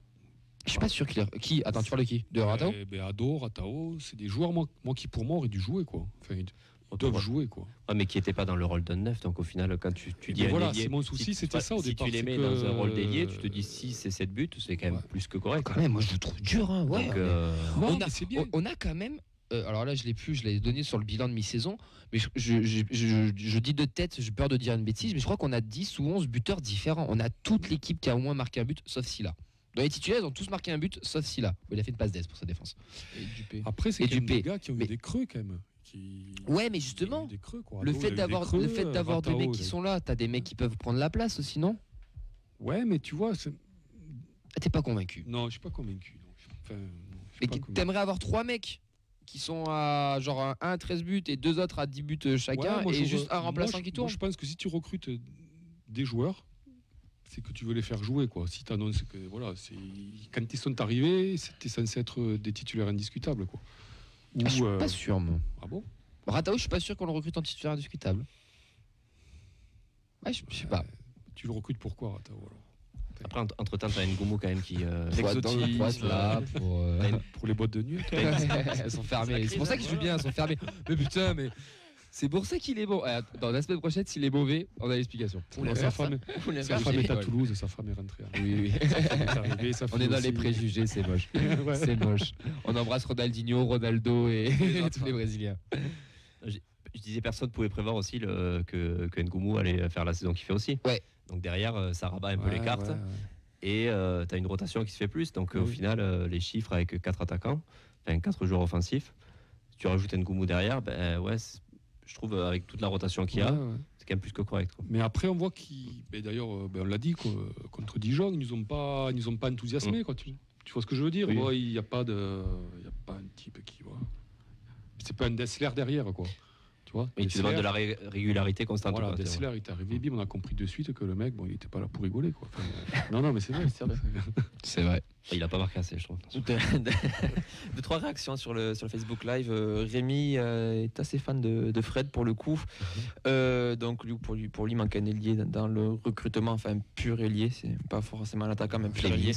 S1: Je suis pas sûr qu'il est... Qui ? Attends, tu parles de qui ? De Ratao ?
S6: Ado, Ratao, c'est des joueurs moi qui pour moi auraient dû jouer, quoi. Enfin, ils doivent jouer, quoi.
S2: Ouais, mais qui n'étaient pas dans le rôle d'un neuf, donc au final, quand tu dis
S6: voilà, c'est mon souci, c'était ça au départ.
S2: Si tu les mets dans un rôle d'ailier, tu te dis 6 et 7 buts, c'est quand même plus que correct.
S1: Quand même, moi je le trouve dur. Hein, ouais.
S6: Donc,
S1: on a quand même... alors là, je l'ai donné sur le bilan de mi-saison, mais je dis de tête, j'ai peur de dire une bêtise, mais je crois qu'on a 10 ou 11 buteurs différents. On a toute l'équipe qui a au moins marqué un but, sauf Silla. Dans les titulaires, ils ont tous marqué un but, sauf Silla. Il a fait une passe d'aise pour sa défense.
S4: Et Dupé.
S6: Après, c'est des gars qui ont eu des creux quand même.
S1: Ouais, mais justement, le fait d'avoir des mecs qui sont là, t'as des mecs qui peuvent prendre la place aussi, non ?
S6: Ouais, mais tu vois...
S1: T'es pas convaincu ?
S6: Non, je suis pas convaincu.
S1: Mais t'aimerais avoir 3 mecs qui sont à genre 1 à 13 buts et 2 autres à 10 buts chacun, et juste un remplaçant qui tourne.
S6: Moi, je pense que si tu recrutes des joueurs, c'est que tu veux les faire jouer, quoi. Si tu annonces que voilà, quand ils sont arrivés, c'était censé être des titulaires indiscutables, quoi.
S1: Je suis pas sûr, moi.
S6: Ah bon ?
S1: Ratao, je suis pas sûr qu'on le recrute en titulaire indiscutable. Ouais, je sais pas.
S6: Tu le recrutes pourquoi, Ratao, alors ?
S2: Après, entre-temps, t'as Ngoumou quand même qui
S1: l'exotise là
S6: pour les boîtes de nuit.
S1: Elles sont fermées. C'est pour ça que je dis bien, elles sont fermées. Mais putain, mais c'est pour ça qu'il est bon. Dans la semaine prochaine, s'il est mauvais, on a l'explication.
S6: Sa femme est à Toulouse, sa femme est rentrée.
S1: Oui. On est dans les préjugés, c'est moche.
S6: Ouais.
S1: C'est moche. On embrasse Ronaldinho, Ronaldo et tous les Brésiliens.
S2: Je disais, personne ne pouvait prévoir aussi que Ngoumou allait faire la saison qu'il fait aussi.
S1: Ouais.
S2: Donc derrière, ça rabat un peu les cartes. Et tu as une rotation qui se fait plus. Donc au final, les chiffres avec 4 attaquants, enfin 4 joueurs offensifs, si tu rajoutes Ngoumou derrière, je trouve avec toute la rotation qu'il y a, c'est quand même plus que correct, quoi.
S6: Mais après, on voit d'ailleurs, on l'a dit, contre Dijon, ils nous ont pas enthousiasmés, quoi. Tu vois ce que je veux dire? Il n'y a pas un type qui voit. C'est pas un Dessler derrière, quoi. Tu vois,
S2: mais tu demandes de la régularité constante.
S6: Voilà, Dessler, il est arrivé, bim, on a compris de suite que le mec, il était pas là pour rigoler, quoi. Enfin, non, mais c'est vrai.
S1: C'est vrai.
S2: Il a pas marqué assez, je trouve.
S4: Deux, trois réactions sur le Facebook Live. Rémi est assez fan de Fred pour le coup. Donc pour lui manque un ailier dans le recrutement, enfin pur ailier, c'est pas forcément un attaquant, même pur ailier.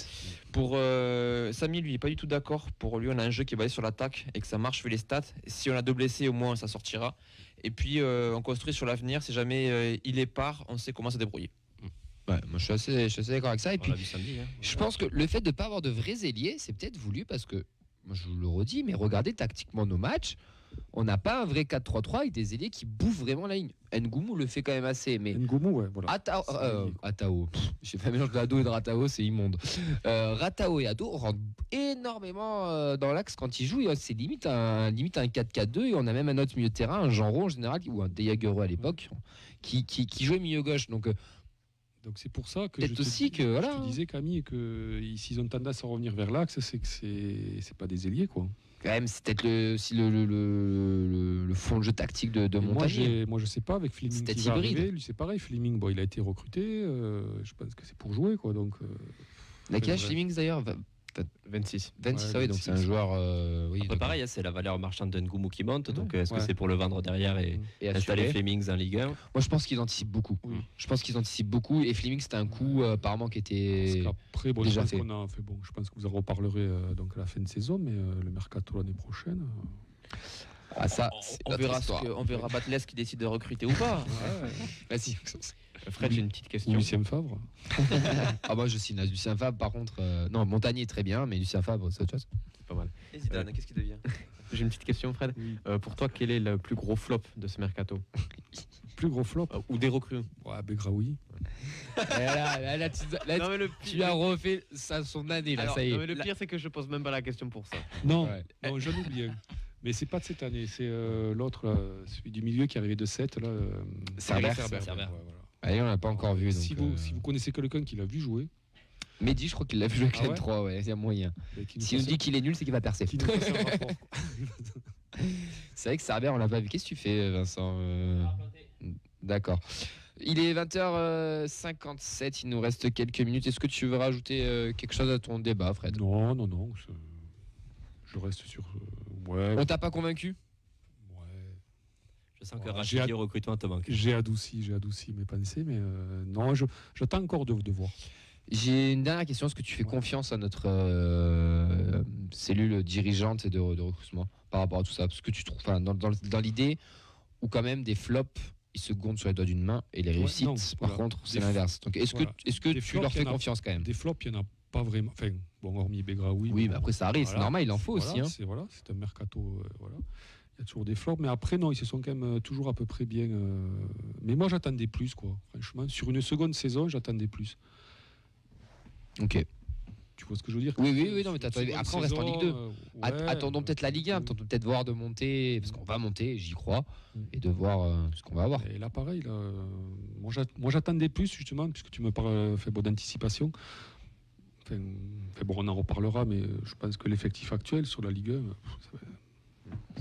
S4: Pour Samy, lui, il est pas du tout d'accord. Pour lui, on a un jeu qui est basé sur l'attaque et que ça marche, fait les stats. Si on a 2 blessés, au moins ça sortira. Et puis on construit sur l'avenir. Si jamais il est part, on sait comment se débrouiller.
S1: Ouais, moi je suis assez d'accord avec ça. Et puis,
S2: samedi, hein.
S1: je pense que le fait de ne pas avoir de vrais ailiers, c'est peut-être voulu parce que, moi je vous le redis, mais regardez tactiquement nos matchs, on n'a pas un vrai 4-3-3 avec des ailiers qui bouffent vraiment la ligne. N'Goumou le fait quand même assez, mais
S6: N'Goumou, ouais, voilà.
S1: Atao, j'ai fait un mélange de Ado et de Ratao, c'est immonde. Ratao et Ado rentrent énormément dans l'axe quand ils jouent. C'est limite un 4-4-2 et on a même un autre milieu de terrain, un Genro en général, ou un Deyagereux à l'époque, qui jouait milieu gauche.
S6: Donc c'est pour ça que
S1: je te
S6: disais, Camille, que s'ils ont tendance à revenir vers l'axe, c'est que c'est pas des ailiers, quoi.
S1: Quand même, c'est peut-être le fond de jeu tactique de Montagnier.
S6: Moi, je sais pas, avec Fleming qui va arriver, lui c'est pareil. Fleming, il a été recruté, je pense que c'est pour jouer, quoi. Donc,
S1: quel âge Fleming d'ailleurs?
S3: 26.
S1: 26, oui, donc c'est un joueur. Oui,
S2: après, pareil, c'est la valeur marchande d'Ngoumou qui monte. Donc, est-ce que c'est pour le vendre derrière et installer Flemings en Ligue 1?
S1: Moi, je pense qu'ils anticipent beaucoup. Je pense qu'ils anticipent beaucoup. Et Fleming, c'était un coup apparemment qui était.
S6: Après,
S1: déjà fait.
S6: Je pense que vous en reparlerez donc à la fin de saison, mais le mercato l'année prochaine.
S1: Ah, ça,
S4: on verra Batles qui décide de recruter ou pas.
S1: Vas-y.
S3: Fred, j'ai une petite question.
S6: Lucien Favre.
S1: Ah, moi je signe Lucien Favre, par contre. Non, Montagnier est très bien, mais Lucien Favre, c'est autre chose.
S3: C'est pas mal.
S4: Et Zidane, qu'est-ce qu'il devient?
S3: J'ai une petite question, Fred. Pour toi, quel est le plus gros flop de ce mercato?
S6: Plus gros flop
S3: ou des recrues?
S6: Ouais, Begraoui.
S1: Là, tu as refait son année, là, ça y est.
S3: Non, mais le pire, c'est que je pose même pas la question pour ça.
S6: Non, j'en oublie un. Mais c'est pas de cette année, c'est l'autre, celui du milieu qui est arrivé de 7.
S1: Cerber. Allez, on l'a pas encore vu.
S6: Si vous connaissez quelqu'un qui l'a vu jouer.
S1: Mehdi, je crois qu'il l'a vu jouer avec les 3, ouais, il y a moyen. Si on dit qu'il est nul, c'est qu'il va percer. C'est vrai que Cerber, on l'a pas vu. Qu'est-ce que tu fais, Vincent? D'accord. Il est 20h57, il nous reste quelques minutes. Est-ce que tu veux rajouter quelque chose à ton débat, Fred?
S6: Non. Je reste sur. Ouais.
S1: On t'a pas convaincu?
S2: Je sens que Rachidi au recrutement te manque.
S6: J'ai adouci mes pensées, mais non, j'attends encore de voir.
S1: J'ai une dernière question. Est-ce que tu fais confiance à notre cellule dirigeante et de recrutement par rapport à tout ça? Parce que tu trouves, dans l'idée où quand même des flops, ils se comptent sur les doigts d'une main et les réussites, par contre, c'est l'inverse. Donc, est-ce que tu leur fais confiance quand même?
S6: Des flops, il n'y en a pas vraiment. Enfin, bon, hormis Begraoui.
S1: Oui, mais après ça arrive, c'est normal, il en faut aussi.
S6: C'est un mercato, il y a toujours des flops, mais après non, ils se sont quand même toujours à peu près bien. Mais moi, j'attendais plus, quoi. Franchement, sur une seconde saison, j'attendais plus.
S1: Ok.
S6: Tu vois ce que je veux dire?
S1: Oui, non, mais après on reste en Ligue 2. Attendons peut-être la Ligue 1, attendons peut-être voir de monter, parce qu'on va monter, j'y crois, et de voir ce qu'on va avoir.
S6: Et là, pareil, moi j'attendais plus, justement, puisque tu me parles d'anticipation. Bon, on en reparlera, mais je pense que l'effectif actuel sur la Ligue 1, ça va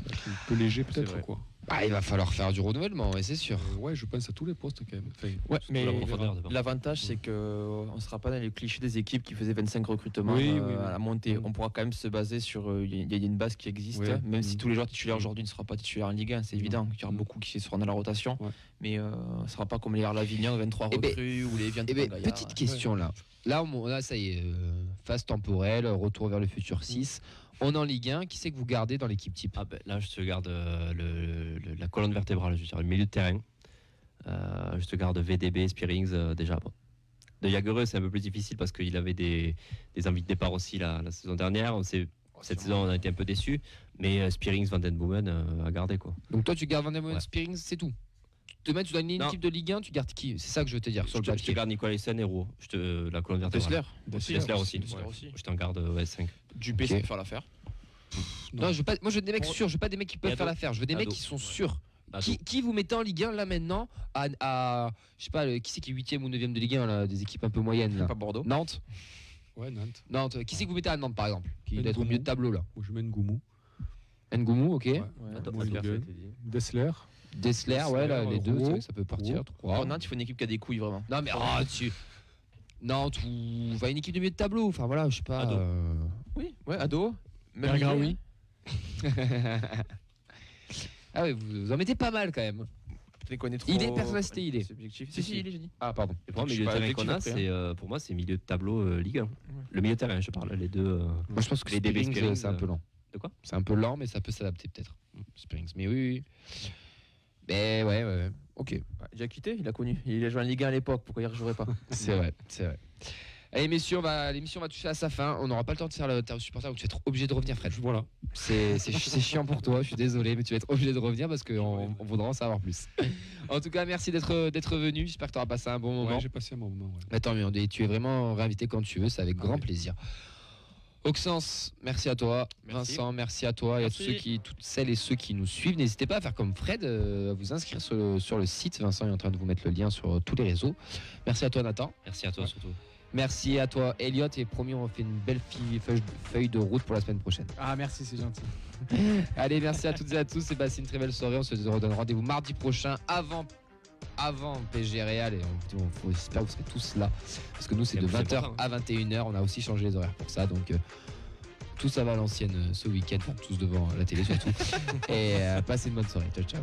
S6: être un peu léger peut-être, quoi.
S1: Il va falloir faire du renouvellement, c'est sûr.
S6: Ouais, je pense à tous les postes quand même.
S4: Mais l'avantage, c'est qu'on ne sera pas dans les clichés des équipes qui faisaient 25 recrutements à la montée. On pourra quand même se baser sur. Il y a une base qui existe, même si tous les joueurs titulaires aujourd'hui ne seront pas titulaires en Ligue 1, c'est évident. Il y aura beaucoup qui seront dans la rotation, mais ce ne sera pas comme les Lavignan, 23 recrues ou les Viens.
S1: Petite question là. Là, ça y est, phase temporelle, retour vers le futur 6. On est en Ligue 1, qui c'est que vous gardez dans l'équipe type?
S2: Là, je te garde la colonne vertébrale, je veux dire, le milieu de terrain. Je te garde VDB, Spearings, déjà. Bon. De Jagereux, c'est un peu plus difficile parce qu'il avait des envies de départ aussi la saison dernière. Cette saison, on a été un peu déçus. Mais Spearings, Van Den Boomen, à garder, quoi.
S1: Donc toi, tu gardes Van Den Boomen, Spearings, c'est tout? Demain, tu dois une équipe de Ligue 1, tu gardes qui? C'est ça que je veux te dire.
S2: Je te garde Nicolaisen et Roux. La colonne vertébrale. Dessler aussi. Je t'en garde 5.
S4: Dupé, ça peut faire l'affaire.
S1: Non, moi je veux des mecs sûrs, je veux pas des mecs qui peuvent faire l'affaire, je veux des mecs qui sont sûrs. Qui vous mettez en Ligue 1 là maintenant à je sais pas, qui c'est qui est 8e ou 9e de Ligue 1 là, des équipes un peu moyennes là.
S4: Pas Bordeaux.
S1: Nantes.
S6: Ouais, Nantes.
S1: Nantes. Qui c'est que vous mettez à Nantes par exemple, qui doit être au milieu de tableau là?
S6: Moi je mets N'Goumou.
S1: N'Goumou, ok.
S6: Dessler.
S1: Dessler, ouais, là, les deux, c'est vrai que ça peut partir.
S4: Pour Nantes, il faut une équipe qui a des couilles vraiment.
S1: Non mais Non, une équipe de milieu de tableau. Enfin voilà, je sais pas.
S2: Ado.
S4: Oui, ouais, ado. Même
S5: Bergraoui.
S1: Ah oui, vous en mettez pas mal quand même.
S4: Tu les connais trop.
S1: Il est personnalité, il est.
S4: Subjectif. Si, il est, j'ai dit.
S1: Ah pardon.
S2: Et pour moi,
S4: Je
S2: milieu de
S4: suis pas
S2: terrain qu'on a,
S4: objectif après,
S2: pour moi, c'est milieu de tableau Ligue 1. Le milieu de terrain, je parle, les deux.
S1: Moi je pense que
S2: les DB
S1: Spearings,
S2: Spearings,
S1: c'est un peu lent.
S2: De quoi?
S1: C'est un peu lent, mais ça peut s'adapter peut-être. Spearings, mais oui. Mais ouais. Ok.
S4: Ouais, il a quitté, il a connu. Il a joué en Ligue 1 à l'époque, pourquoi il ne rejouerait pas?
S1: C'est vrai. Allez messieurs, l'émission va toucher à sa fin. On n'aura pas le temps de faire le supporter, donc tu vas être obligé de revenir, Fred.
S6: Voilà.
S1: C'est chiant pour toi, je suis désolé, mais tu vas être obligé de revenir parce qu'on voudra en savoir plus. En tout cas, merci d'être venu. J'espère que tu auras passé un bon moment.
S6: Ouais, j'ai passé un bon moment. Ouais.
S1: Attends, mais tu es vraiment réinvité quand tu veux, c'est avec grand plaisir. Oxens, merci à toi.
S4: Merci.
S1: Vincent, merci à toi.
S4: Merci.
S1: Et à toutes celles et ceux qui nous suivent. N'hésitez pas à faire comme Fred, à vous inscrire sur le site. Vincent est en train de vous mettre le lien sur tous les réseaux. Merci à toi, Nathan.
S2: Merci à toi surtout.
S1: Merci à toi, Elliot. Et promis, on fait une belle feuille de route pour la semaine prochaine.
S5: Ah, merci, c'est gentil.
S1: Allez, merci à toutes et à tous. C'est passé une très belle soirée. On se redonne rendez-vous mardi prochain avant PSG Real. Et j'espère que vous serez tous là. Parce que nous, c'est de 20h à 21h. On a aussi changé les horaires pour ça. Donc, tout ça va à l'ancienne ce week-end. Enfin, tous devant la télé surtout. Et passez une bonne soirée. Ciao.